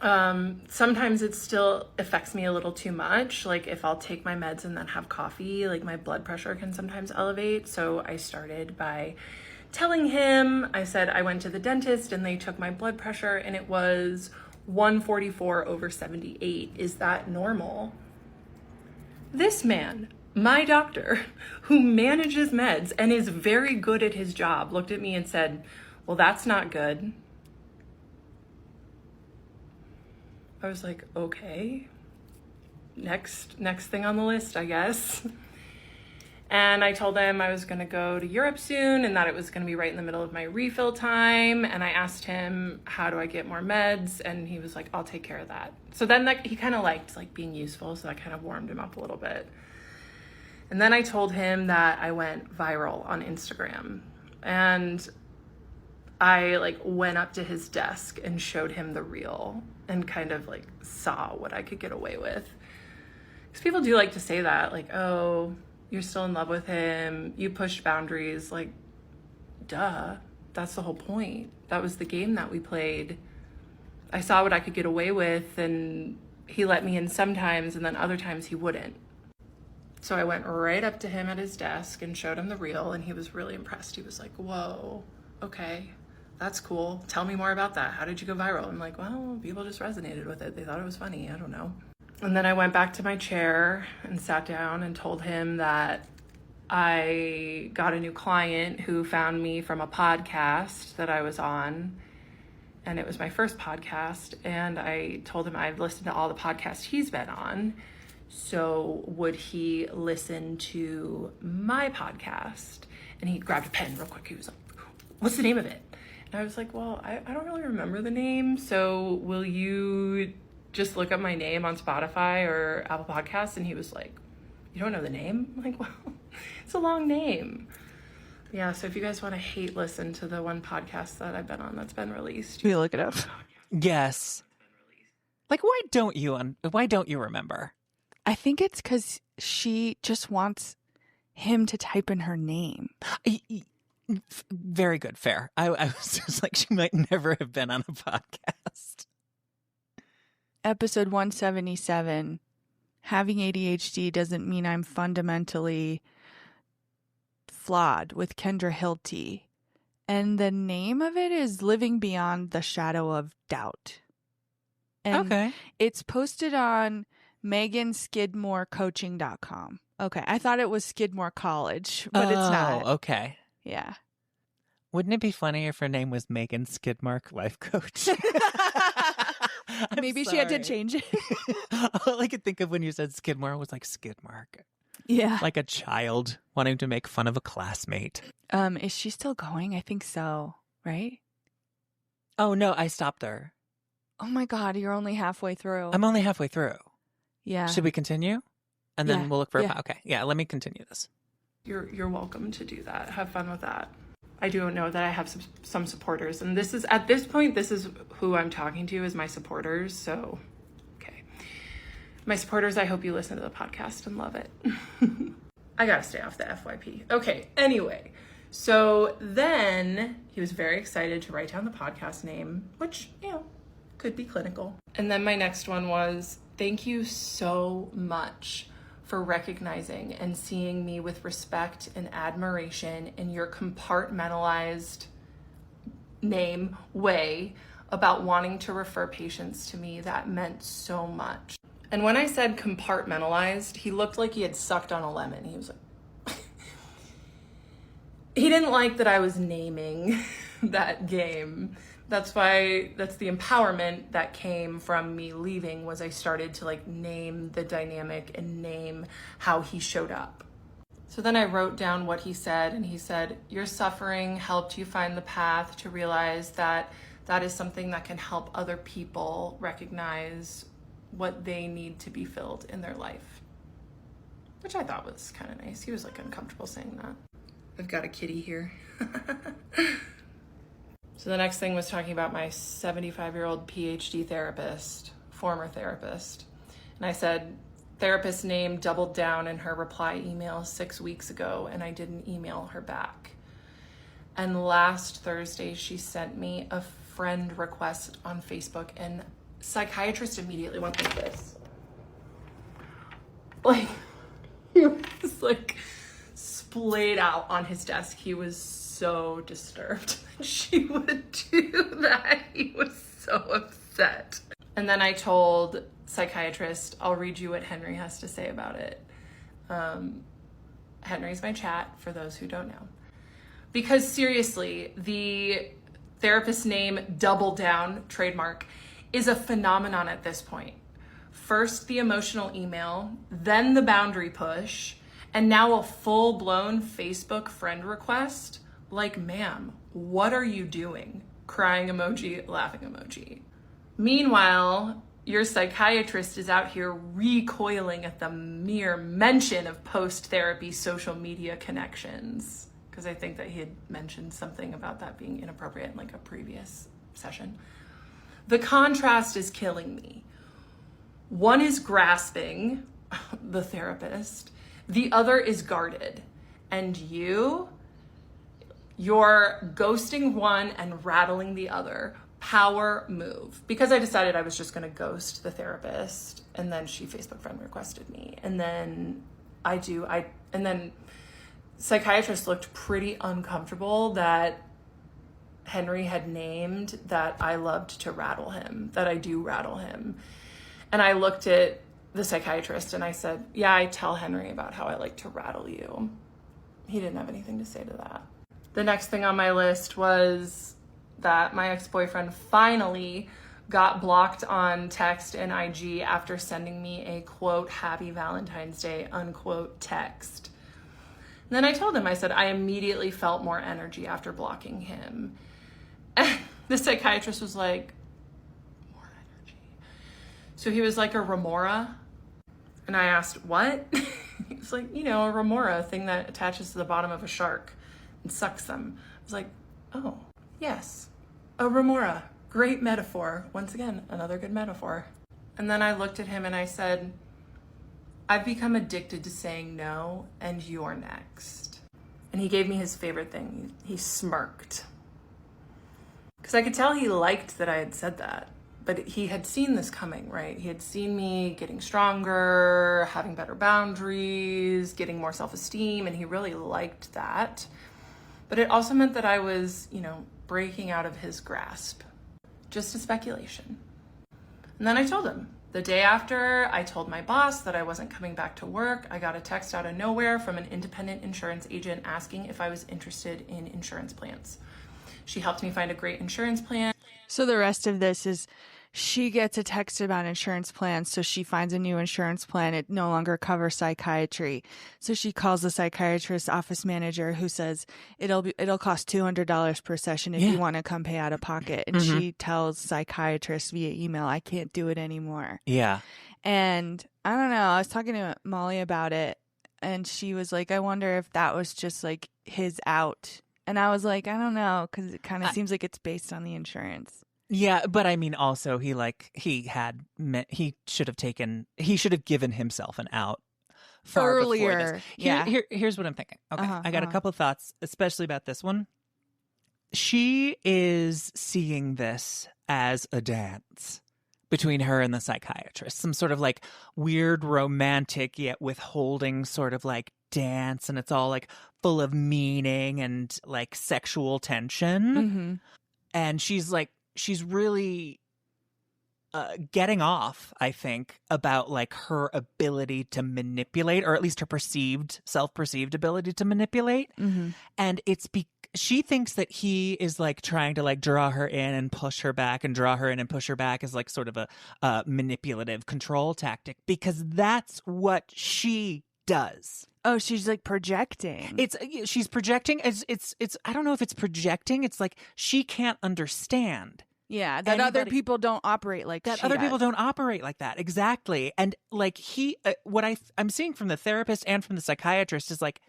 sometimes it still affects me a little too much. Like if I'll take my meds and then have coffee, like my blood pressure can sometimes elevate. So I started by telling him, I said I went to the dentist and they took my blood pressure and it was 144/78. Is that normal? This man, my doctor, who manages meds and is very good at his job, looked at me and said, well, that's not good. I was like, okay, next thing on the list, I guess. And I told him I was gonna go to Europe soon and that it was gonna be right in the middle of my refill time. And I asked him, how do I get more meds? And he was like, I'll take care of that. So then he kind of liked like being useful. So that kind of warmed him up a little bit. And then I told him that I went viral on Instagram, and I like went up to his desk and showed him the reel and kind of like saw what I could get away with. Because people do like to say that, like, oh, you're still in love with him, you pushed boundaries. Like, duh, that's the whole point. That was the game that we played. I saw what I could get away with, and he let me in sometimes, and then other times he wouldn't. So I went right up to him at his desk and showed him the reel, and he was really impressed. He was like, whoa, okay, that's cool. Tell me more about that. How did you go viral? I'm like, well, people just resonated with it. They thought it was funny. I don't know. And then I went back to my chair and sat down and told him that I got a new client who found me from a podcast that I was on. And it was my first podcast. And I told him I've listened to all the podcasts he's been on. So would he listen to my podcast? And he grabbed a pen real quick. He was like, what's the name of it? And I was like, well, I don't really remember the name. So will you just look up my name on Spotify or Apple Podcasts? And he was like, you don't know the name? I'm like, well, it's a long name. Yeah, so if you guys want to hate listen to the one podcast that I've been on that's been released. Can you look it up? Yes. Like, why don't you remember? I think it's because she just wants him to type in her name. Very good, fair. I was just like, she might never have been on a podcast. Episode 177. Having ADHD doesn't mean I'm fundamentally flawed, with Kendra Hilty. And the name of it is Living Beyond the Shadow of Doubt. And okay. It's posted on meganskidmorecoaching.com. Okay. I thought it was Skidmore College, but it's not. Okay. Yeah. Wouldn't it be funny if her name was Megan Skidmark Life Coach? Maybe she had to change it. All I could think of when you said Skidmore was like Skidmark. Yeah. Like a child wanting to make fun of a classmate. Is she still going? I think so, right? Oh, no, I stopped her. Oh my God, you're only halfway through. I'm only halfway through. Yeah. Should we continue? And then we'll look for okay. Yeah, let me continue this. You're welcome to do that. Have fun with that. I do know that I have some supporters, and this is, at this point, this is who I'm talking to, is my supporters. So, okay. My supporters, I hope you listen to the podcast and love it. I gotta stay off the FYP. Okay, anyway. So then he was very excited to write down the podcast name, which, could be clinical. And then my next one was, thank you so much for recognizing and seeing me with respect and admiration in your compartmentalized name way about wanting to refer patients to me. That meant so much. And when I said compartmentalized, he looked like he had sucked on a lemon. He was like, he didn't like that I was naming that game. That's the empowerment that came from me leaving, was I started to like name the dynamic and name how he showed up. So then I wrote down what he said, and he said, your suffering helped you find the path to realize that that is something that can help other people recognize what they need to be filled in their life. Which I thought was kind of nice. He was like uncomfortable saying that. I've got a kitty here. So the next thing was talking about my 75-year-old PhD therapist, former therapist. And I said, therapist name doubled down in her reply email 6 weeks ago, and I didn't email her back. And last Thursday, she sent me a friend request on Facebook, and Psychiatrist immediately went like this. Like, he was like splayed out on his desk. He was so disturbed that she would do that. He was so upset. And then I told Psychiatrist, I'll read you what Henry has to say about it. Henry's my chat, for those who don't know. Because seriously, the therapist name Double Down, trademark, is a phenomenon at this point. First the emotional email, then the boundary push, and now a full-blown Facebook friend request. Like, ma'am, what are you doing? Crying emoji, laughing emoji. Meanwhile, your psychiatrist is out here recoiling at the mere mention of post-therapy social media connections. Because I think that he had mentioned something about that being inappropriate in like a previous session. The contrast is killing me. One is grasping, the therapist. The other is guarded. And you're ghosting one and rattling the other. Power move. Because I decided I was just going to ghost the therapist, and then she Facebook friend requested me. And then and then Psychiatrist looked pretty uncomfortable that Henry had named that I loved to rattle him, that I do rattle him. And I looked at the Psychiatrist and I said, yeah, I tell Henry about how I like to rattle you. He didn't have anything to say to that. The next thing on my list was that my ex-boyfriend finally got blocked on text and IG after sending me a quote, happy Valentine's Day, unquote text. And then I told him, I said, I immediately felt more energy after blocking him. And the Psychiatrist was like, more energy. So he was like a remora. And I asked, what? He was like, a remora, a thing that attaches to the bottom of a shark and sucks them. I was like, oh, yes, a remora. Great metaphor. Once again, another good metaphor. And then I looked at him and I said, I've become addicted to saying no, and you're next. And he gave me his favorite thing. He smirked. Because I could tell he liked that I had said that. But he had seen this coming, right? He had seen me getting stronger, having better boundaries, getting more self-esteem, and he really liked that. But it also meant that I was, breaking out of his grasp. Just a speculation. And then I told him. The day after, I told my boss that I wasn't coming back to work. I got a text out of nowhere from an independent insurance agent asking if I was interested in insurance plans. She helped me find a great insurance plan. So the rest of this is she gets a text about insurance plans, so she finds a new insurance plan. It no longer covers psychiatry. So she calls the psychiatrist's office manager who says it'll cost $200 per session if you want to come pay out of pocket. And she tells psychiatrist via email, I can't do it anymore. Yeah. And I don't know, I was talking to Molly about it, and she was like, I wonder if that was just like his out. And I was like, I don't know, because it kind of seems like it's based on the insurance. Yeah, but I mean, also he should have given himself an out far earlier. Before this. Here's what I'm thinking. Okay, I got a couple of thoughts, especially about this one. She is seeing this as a dance between her and the psychiatrist, some sort of like weird romantic yet withholding sort of like dance, and it's all like full of meaning and like sexual tension. And she's really getting off, I think, about like her ability to manipulate, or at least her self-perceived ability to manipulate. And she thinks that he is like trying to like draw her in and push her back, and draw her in and push her back as like sort of a manipulative control tactic, because that's what she does. Oh, she's like projecting. She's projecting. It's I don't know if it's projecting. It's like she can't understand. Yeah, that other people don't operate like that. She Other does. people don't operate like that. Exactly. And like what I'm seeing from the therapist and from the psychiatrist is like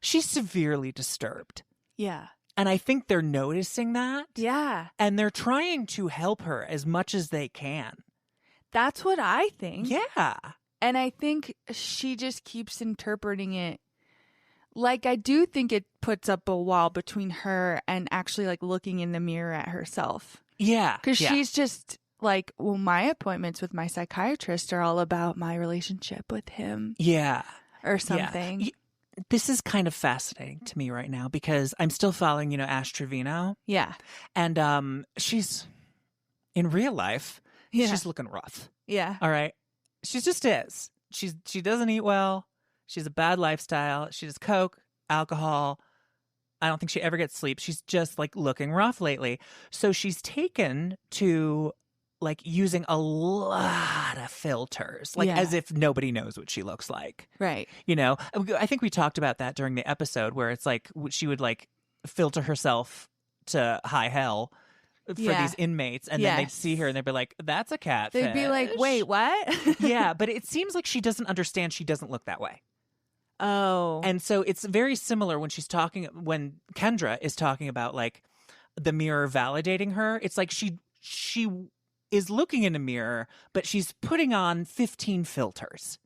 she's severely disturbed. Yeah. And I think they're noticing that. Yeah. And they're trying to help her as much as they can. That's what I think. Yeah. And I think she just keeps interpreting it. Like, I do think it puts up a wall between her and actually, like, looking in the mirror at herself. Yeah. Because she's just like, well, my appointments with my psychiatrist are all about my relationship with him. Yeah. Or something. Yeah. This is kind of fascinating to me right now because I'm still following, Ash Trevino. Yeah. And she's, in real life, she's looking rough. Yeah. All right. She just is. She doesn't eat well. She has a bad lifestyle. She does coke, alcohol. I don't think she ever gets sleep. She's just like looking rough lately. So she's taken to like using a lot of filters, like as if nobody knows what she looks like. Right. I think we talked about that during the episode where it's like she would like filter herself to high hell for these inmates, and then they'd see her and they'd be like, that's a catfish. They'd be like, wait, what? Yeah, but it seems like she doesn't understand she doesn't look that way. Oh. And so it's very similar when Kendra is talking about like the mirror validating her. It's like she is looking in a mirror, but she's putting on 15 filters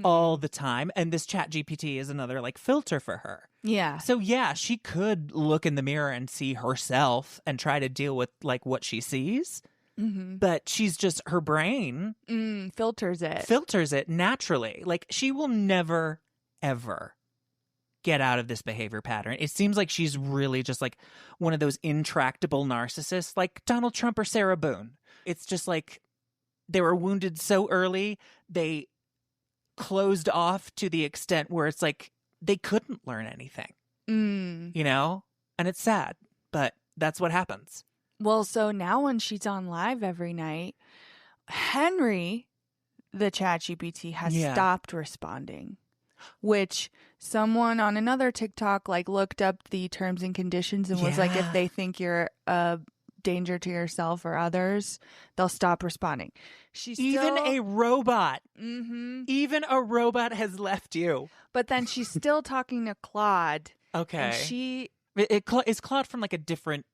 all the time. And this Chat GPT is another like filter for her. Yeah. So yeah, she could look in the mirror and see herself and try to deal with like what she sees. Mm-hmm. But she's just, her brain filters it naturally. Like she will never, ever get out of this behavior pattern. It seems like she's really just like one of those intractable narcissists like Donald Trump or Sarah Boone. It's just like they were wounded so early, they closed off to the extent where it's like they couldn't learn anything, and it's sad, but that's what happens. Well, so now when she's on live every night, Henry, the Chat GPT, has stopped responding, which someone on another TikTok like looked up the terms and conditions and was like, if they think you're a danger to yourself or others, they'll stop responding. Even a robot. Mm-hmm. Even a robot has left you. But then she's still talking to Claude. Okay. And is Claude from like a different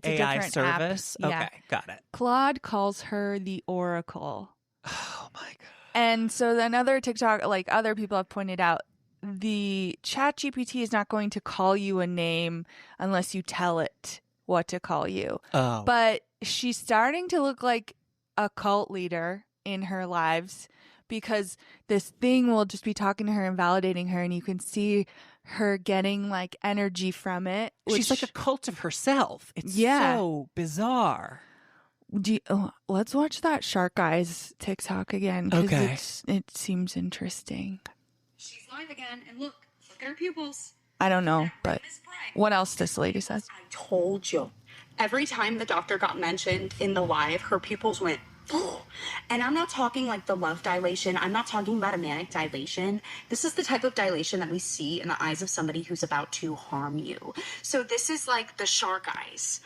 AI service? App. Okay, got it. Claude calls her the Oracle. Oh my God. And so then other TikTok, like other people have pointed out, the Chat GPT is not going to call you a name unless you tell it what to call you. Oh. But she's starting to look like a cult leader in her lives because this thing will just be talking to her and validating her, and you can see her getting like energy from it. She's like a cult of herself. It's so bizarre. Let's watch that Shark Eyes TikTok again because it seems interesting. She's live again, and look at her pupils. I don't know, but what else this lady says? I told you. Every time the doctor got mentioned in the live, her pupils went, oh. And I'm not talking like the love dilation. I'm not talking about a manic dilation. This is the type of dilation that we see in the eyes of somebody who's about to harm you. So this is like the shark eyes.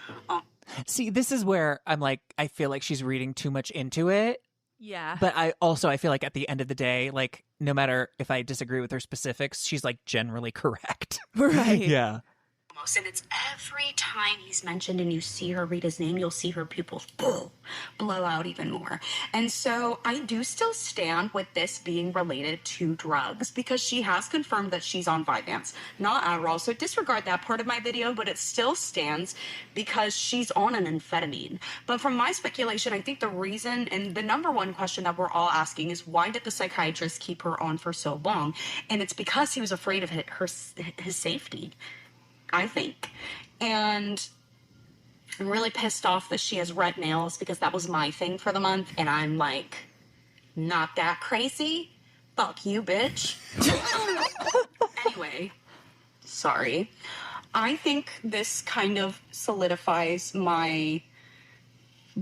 See, this is where I'm like, I feel like she's reading too much into it. Yeah. But I feel like at the end of the day, like no matter if I disagree with her specifics, she's like generally correct. Right. Yeah. And it's every time he's mentioned and you see her read his name, you'll see her pupils blow out even more. And so I do still stand with this being related to drugs because she has confirmed that she's on Vyvanse, not Adderall. So disregard that part of my video, but it still stands because she's on an amphetamine. But from my speculation, I think the reason and the number one question that we're all asking is why did the psychiatrist keep her on for so long? And it's because he was afraid of his safety, I think. And I'm really pissed off that she has red nails because that was my thing for the month. And I'm like, not that crazy. Fuck you, bitch. Anyway, sorry. I think this kind of solidifies my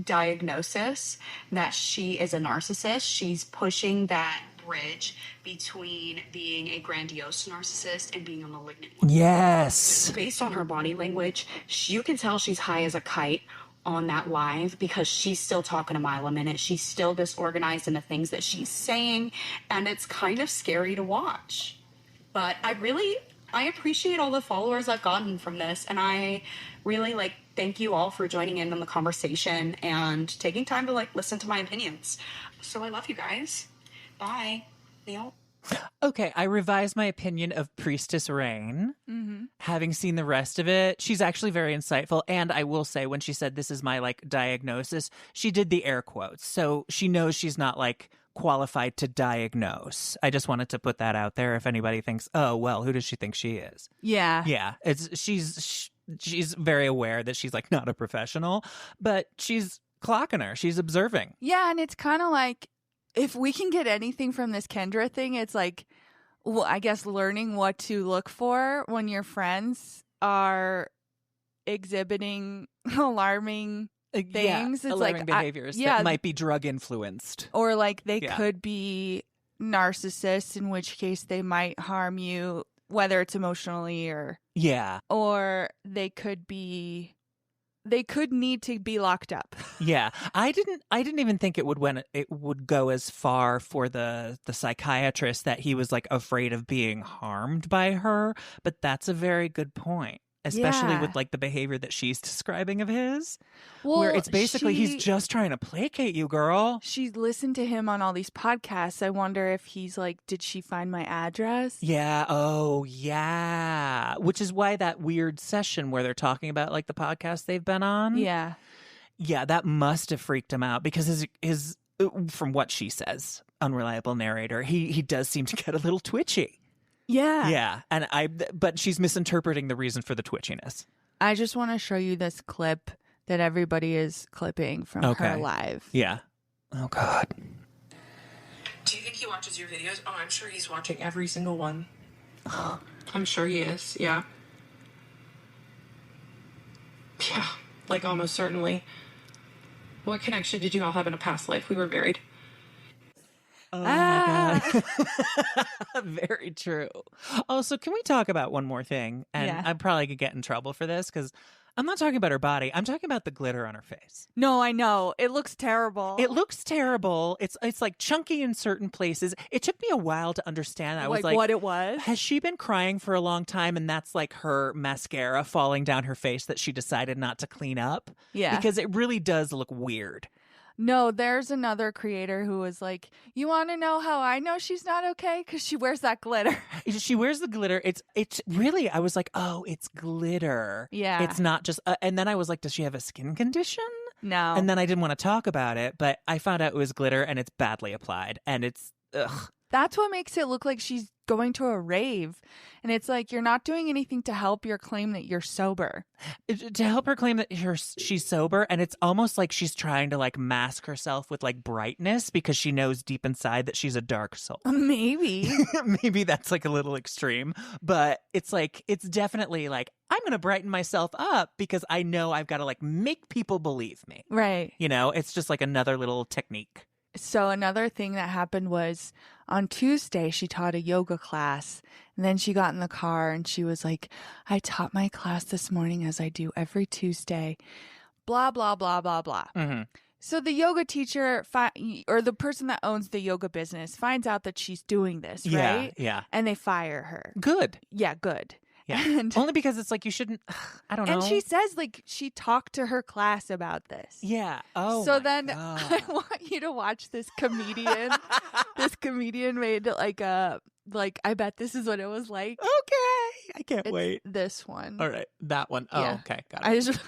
diagnosis that she is a narcissist. She's pushing that bridge between being a grandiose narcissist and being a malignant one. Yes. Based on her body language, you can tell she's high as a kite on that live because she's still talking a mile a minute. She's still disorganized in the things that she's saying, and it's kind of scary to watch. But I appreciate all the followers I've gotten from this, and I really thank you all for joining in on the conversation and taking time to listen to my opinions. So I love you guys. Bye. Neil. Okay, I revised my opinion of Priestess Rain. Having seen the rest of it, she's actually very insightful. And I will say, when she said this is my diagnosis, she did the air quotes. So she knows she's not qualified to diagnose. I just wanted to put that out there if anybody thinks, oh, well, who does she think she is? Yeah. Yeah, she's very aware that she's not a professional, but she's clocking her. She's observing. Yeah, and it's kind of if we can get anything from this Kendra thing, it's well, I guess learning what to look for when your friends are exhibiting alarming things. It's alarming behaviors that might be drug influenced. Or they could be narcissists, in which case they might harm you, whether it's emotionally or... Yeah. Or they could need to be locked up. Yeah. I didn't even think it would go as far for the psychiatrist that he was afraid of being harmed by her, but that's a very good point. Especially with the behavior that she's describing of his, where it's basically he's just trying to placate you, girl. She listened to him on all these podcasts. I wonder if he's did she find my address? Yeah. Oh, yeah. Which is why that weird session where they're talking about the podcast they've been on. Yeah. Yeah, that must have freaked him out because his from what she says, unreliable narrator, he does seem to get a little twitchy. Yeah. Yeah. But she's misinterpreting the reason for the twitchiness. I just want to show you this clip that everybody is clipping from her live. Yeah. Oh, God. Do you think he watches your videos? Oh, I'm sure he's watching every single one. I'm sure he is, yeah. Yeah, almost certainly. What connection did you all have in a past life? We were married. Oh my God. Very true. Also, can we talk about one more thing? And I'm probably going to get in trouble for this because I'm not talking about her body. I'm talking about the glitter on her face. No, I know. It looks terrible. It looks terrible. It's chunky in certain places. It took me a while to understand. I was what it was. Has she been crying for a long time and that's her mascara falling down her face that she decided not to clean up? Yeah. Because it really does look weird. No, there's another creator who was you want to know how I know she's not okay? Because she wears that glitter. She wears the glitter. It's really, I was oh, it's glitter. Yeah. It's not just, and then I was does she have a skin condition? No. And then I didn't want to talk about it, but I found out it was glitter and it's badly applied and it's, ugh. That's what makes it look like she's going to a rave. And it's you're not doing anything to help your claim that you're sober. To help her claim that she's sober, and it's almost like she's trying to mask herself with brightness because she knows deep inside that she's a dark soul. Maybe. Maybe that's a little extreme, but it's it's definitely I'm going to brighten myself up because I know I've got to make people believe me. Right. It's just another little technique. So another thing that happened was on Tuesday, she taught a yoga class, and then she got in the car and she was I taught my class this morning as I do every Tuesday, blah, blah, blah, blah, blah. Mm-hmm. So the yoga teacher or the person that owns the yoga business finds out that she's doing this, right? Yeah. And they fire her. Good. Yeah, good. Yeah. And, only because it's you shouldn't, I don't know. And she says she talked to her class about this. Yeah. Oh, so then God. I want you to watch this comedian. This comedian made I bet this is what it was like. Okay. I can't wait. This one. All right. That one. Oh, Yeah. Okay. Got it.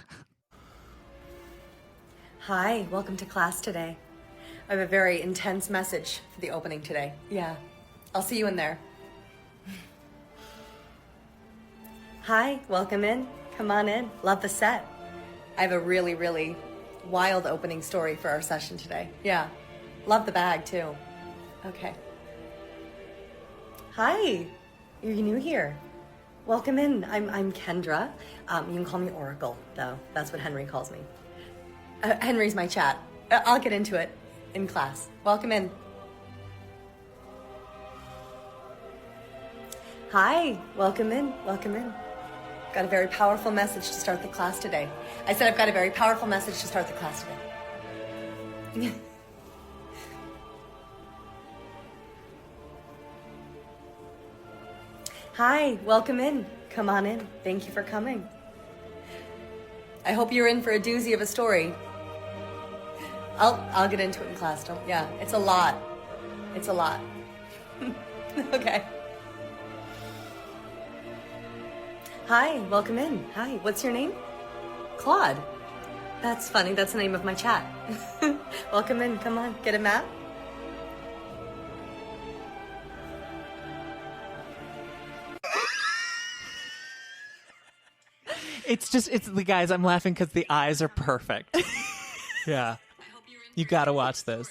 Hi, welcome to class today. I have a very intense message for the opening today. Yeah, I'll see you in there. Hi, welcome in. Come on in. Love the set. I have a really, really wild opening story for our session today. Yeah, love the bag too. Okay. Hi, you're new here. Welcome in. I'm Kendra. You can call me Oracle, though. That's what Henry calls me. Henry's my chat. I'll get into it in class. Welcome in. Hi, welcome in, welcome in. Got a very powerful message to start the class today. I said I've got a very powerful message to start the class today. Hi, welcome in. Come on in. Thank you for coming. I hope you're in for a doozy of a story. I'll get into it in class. Yeah, it's a lot. It's a lot. Okay. Hi, welcome in. Hi, what's your name? Claude. That's funny. That's the name of my chat. Welcome in. Come on, get a map. It's the guys, I'm laughing because the eyes are perfect. Yeah. You gotta watch this.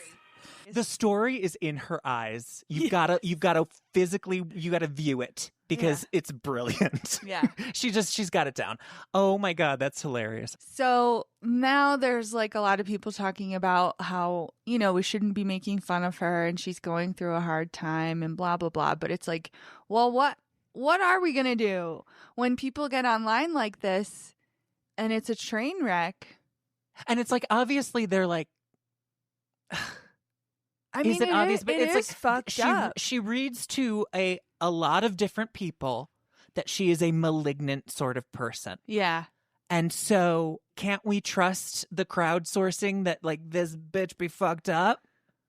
The story is in her eyes. You've gotta physically, you gotta view it because it's brilliant. Yeah. She's got it down. Oh my God, that's hilarious. So now there's like a lot of people talking about how, we shouldn't be making fun of her and she's going through a hard time and blah, blah, blah. But it's like, well, what are we going to do when people get online like this and it's a train wreck? And it's like, obviously they're like, I mean, it obvious? But it's like fucked up. She reads to a lot of different people that she is a malignant sort of person. Yeah. And so can't we trust the crowdsourcing that like this bitch be fucked up?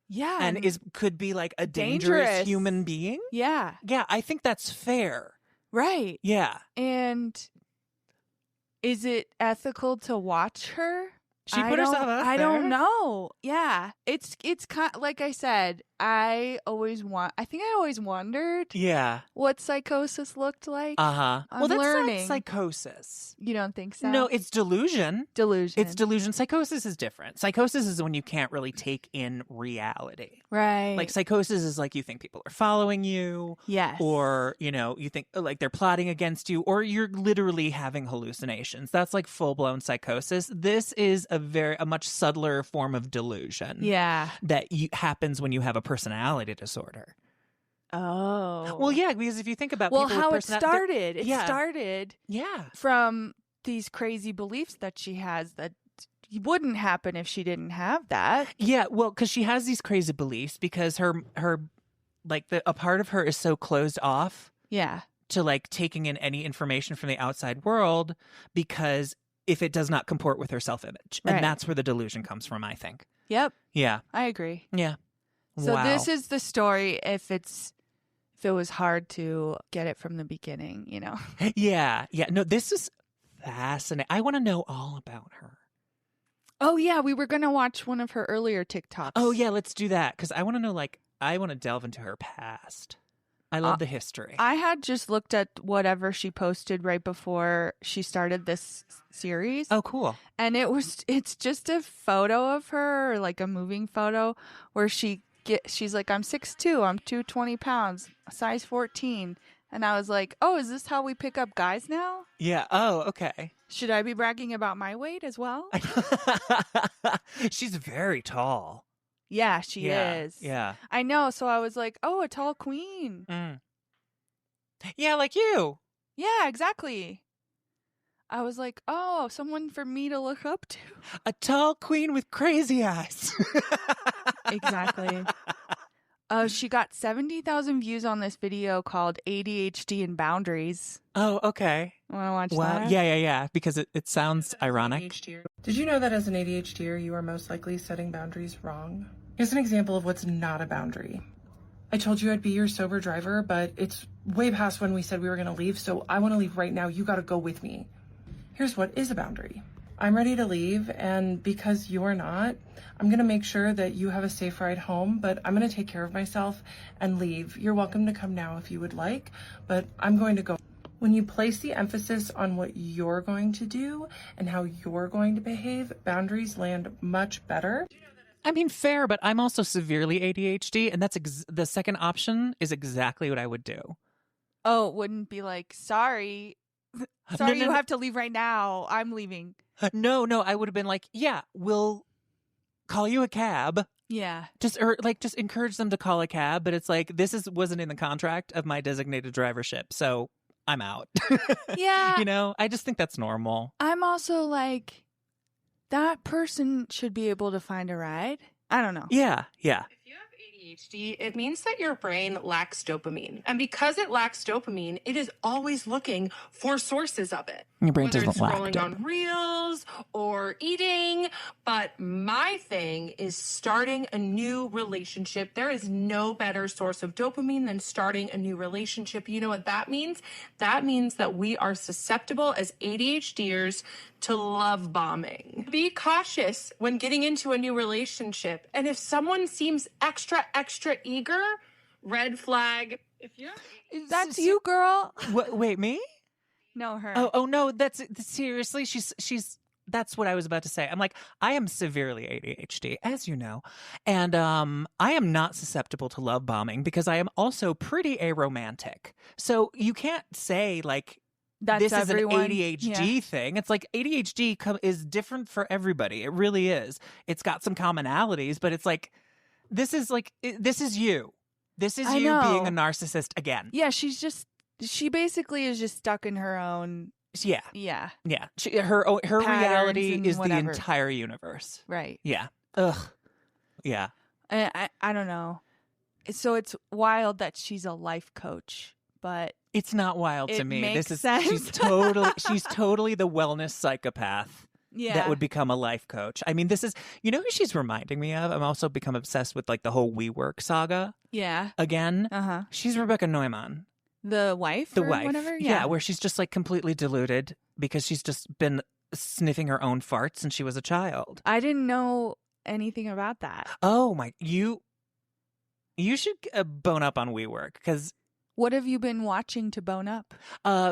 Yeah. And could be like a dangerous human being? Yeah. Yeah, I think that's fair. Right. Yeah. And is it ethical to watch her? She put herself out there. I don't know. Yeah. It's kind of, like I said, I think I always wondered what psychosis looked like. Uh-huh. I'm that's learning. not psychosis. You don't think so? No, it's delusion. Delusion. It's delusion. Psychosis is different. Psychosis is when you can't really take in reality. Right. Like psychosis is like you think people are following you. Yes. Or, you think like they're plotting against you, or you're literally having hallucinations. That's like full-blown psychosis. This is a much subtler form of delusion. Yeah. That happens when you have a personality disorder. Oh. Well, yeah, because if you think about people how with it started. It yeah. started Yeah. from these crazy beliefs that she has that wouldn't happen if she didn't have that. Yeah, well, because she has these crazy beliefs because her like a part of her is so closed off. Yeah. To like taking in any information from the outside world because if it does not comport with her self-image. Right. And that's where the delusion comes from, I think. Yep. Yeah. I agree. Yeah. So wow. This is the story if it was hard to get it from the beginning, Yeah. Yeah. No, this is fascinating. I want to know all about her. Oh, yeah. We were going to watch one of her earlier TikToks. Oh, yeah. Let's do that. Because I want to know, I want to delve into her past. I love the history. I had just looked at whatever she posted right before she started this series. Oh, cool. And it's just a photo of her, or like a moving photo where she's like, I'm 6'2", I'm 220 pounds, size 14. And I was like, oh, is this how we pick up guys now? Yeah. Oh, okay. Should I be bragging about my weight as well? She's very tall. Yeah, she is. Yeah. I know. So I was like, oh, a tall queen. Mm. Yeah, like you. Yeah, exactly. I was like, oh, someone for me to look up to. A tall queen with crazy eyes. Exactly. She got 70,000 views on this video called ADHD and Boundaries. Oh, okay. Want to watch that? Yeah. Because it sounds ironic. Did you know that as an ADHDer, you are most likely setting boundaries wrong? Here's an example of what's not a boundary. I told you I'd be your sober driver, but it's way past when we said we were going to leave, so I want to leave right now. You got to go with me. Here's what is a boundary. I'm ready to leave, and because you are not, I'm going to make sure that you have a safe ride home, but I'm going to take care of myself and leave. You're welcome to come now if you would like, but I'm going to go. When you place the emphasis on what you're going to do and how you're going to behave, boundaries land much better. I mean, fair, but I'm also severely ADHD, and that's the second option is exactly what I would do. Oh, it wouldn't be like, sorry, you have to leave right now. I'm leaving. No, I would have been like, yeah, we'll call you a cab Yeah. Just encourage them to call a cab, but it's like wasn't in the contract of my designated drivership, so I'm out. Yeah. You know, I just think that's normal. I'm also like, that person should be able to find a ride. I don't know. Yeah. If you have ADHD, it means that your brain lacks dopamine. And because it lacks dopamine, it is always looking for sources of it. Your brain Whether doesn't it's lack scrolling on reels or eating. But my thing is starting a new relationship. There is no better source of dopamine than starting a new relationship. You know what that means? That means that we are susceptible as ADHDers to love bombing. Be cautious when getting into a new relationship. And if someone seems extra eager, red flag. If you have That's you, girl. Wait, me? No, her. Oh no, that's seriously. She's. That's what I was about to say. I'm like, I am severely ADHD, as you know, and I am not susceptible to love bombing because I am also pretty aromantic. So you can't say like this everyone. is an ADHD thing. It's like ADHD is different for everybody. It really is. It's got some commonalities, but it's like this is you. This is you being a narcissist again. Yeah, she basically is just stuck in her own. Yeah. Her reality is the entire universe. Right. Yeah. Ugh. Yeah. I don't know. So it's wild that she's a life coach, but it's not wild to me. Makes sense. She's totally the wellness psychopath. Yeah. That would become a life coach. I mean, you know who she's reminding me of? I'm also become obsessed with like the whole WeWork saga. Yeah. Again. Uh-huh. She's Rebecca Neumann. The wife? The or wife. Whatever? Yeah, where she's just like completely deluded because she's just been sniffing her own farts since she was a child. I didn't know anything about that. Oh my, you should bone up on WeWork because. What have you been watching to bone up?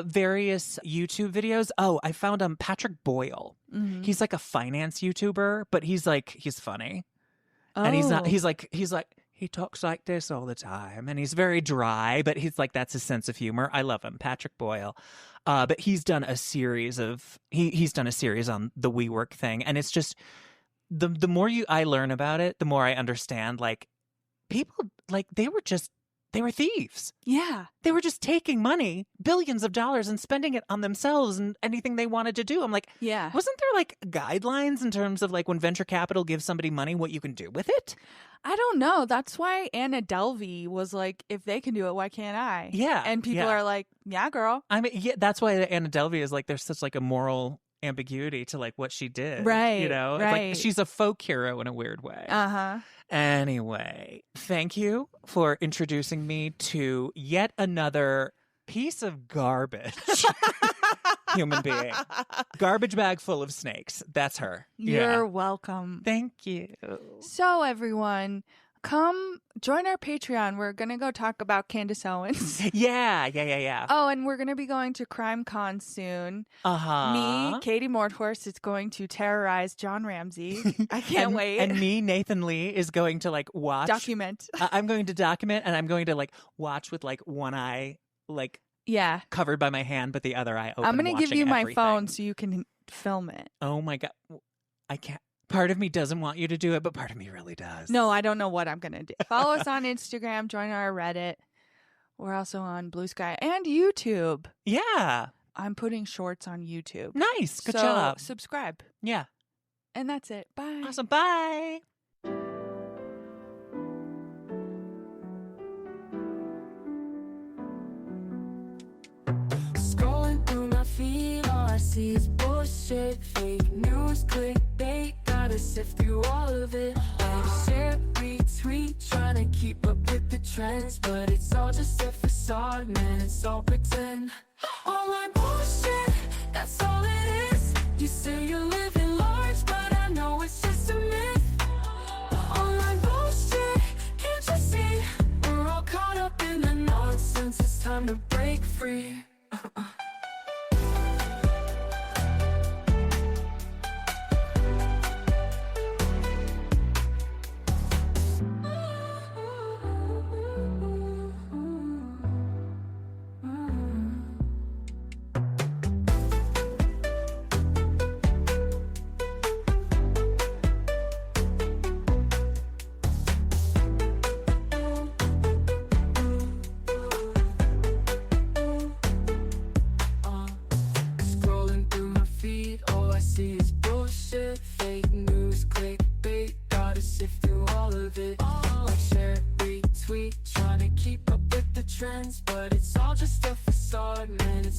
Various YouTube videos. Oh, I found Patrick Boyle. Mm-hmm. He's like a finance YouTuber, but he's funny. Oh. And he's like he talks like this all the time and he's very dry, but he's like, that's his sense of humor. I love him. Patrick Boyle. But he's done a series on the WeWork thing. And it's just the more I learn about it, the more I understand like people like they were thieves. Yeah. They were just taking money, billions of dollars, and spending it on themselves and anything they wanted to do. I'm like, yeah. Wasn't there like guidelines in terms of like when venture capital gives somebody money, what you can do with it? I don't know. That's why Anna Delvey was like, if they can do it, why can't I? Yeah. And people are like, yeah, girl. I mean, yeah, that's why Anna Delvey is like, there's such like a moral ambiguity to like what she did. Right. You know, right. It's like she's a folk hero in a weird way. Uh-huh. Anyway, thank you for introducing me to yet another piece of garbage human being. Garbage bag full of snakes. That's her. You're welcome. Thank you. So, everyone, come join our Patreon. We're going to go talk about Candace Owens. Yeah. Oh, and we're going to be going to CrimeCon soon. Uh-huh. Me, Katie Mordhorst, is going to terrorize John Ramsey. I can't wait. And me, Nathan Lee, is going to like watch. Document. I'm going to document and I'm going to like watch with like one eye like covered by my hand, but the other eye open. I'm going to give you everything. my phone so you can film it. Oh my God. I can't. Part of me doesn't want you to do it, but part of me really does. No, I don't know what I'm going to do. Follow us on Instagram, join our Reddit. We're also on Blue Sky and YouTube. Yeah. I'm putting shorts on YouTube. Nice. Good job. Subscribe. Yeah. And that's it. Bye. Awesome. Bye. Scrolling through my feed, all I see is bullshit, fake news, clickbait. Gotta sift through all of it. I share, retweet, trying to keep up with the trends, but it's all just a facade, man. It's all pretend. Online bullshit, that's all it is. You say you're living large, but I know it's just a myth. Online bullshit, can't you see? We're all caught up in the nonsense. It's time to break free.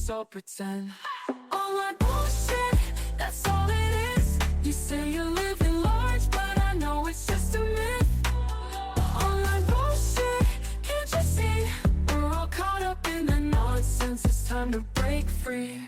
so pretend. Online bullshit, that's all it is. You say you're living large, but I know it's just a myth. Online bullshit, can't you see? We're all caught up in the nonsense, it's time to break free.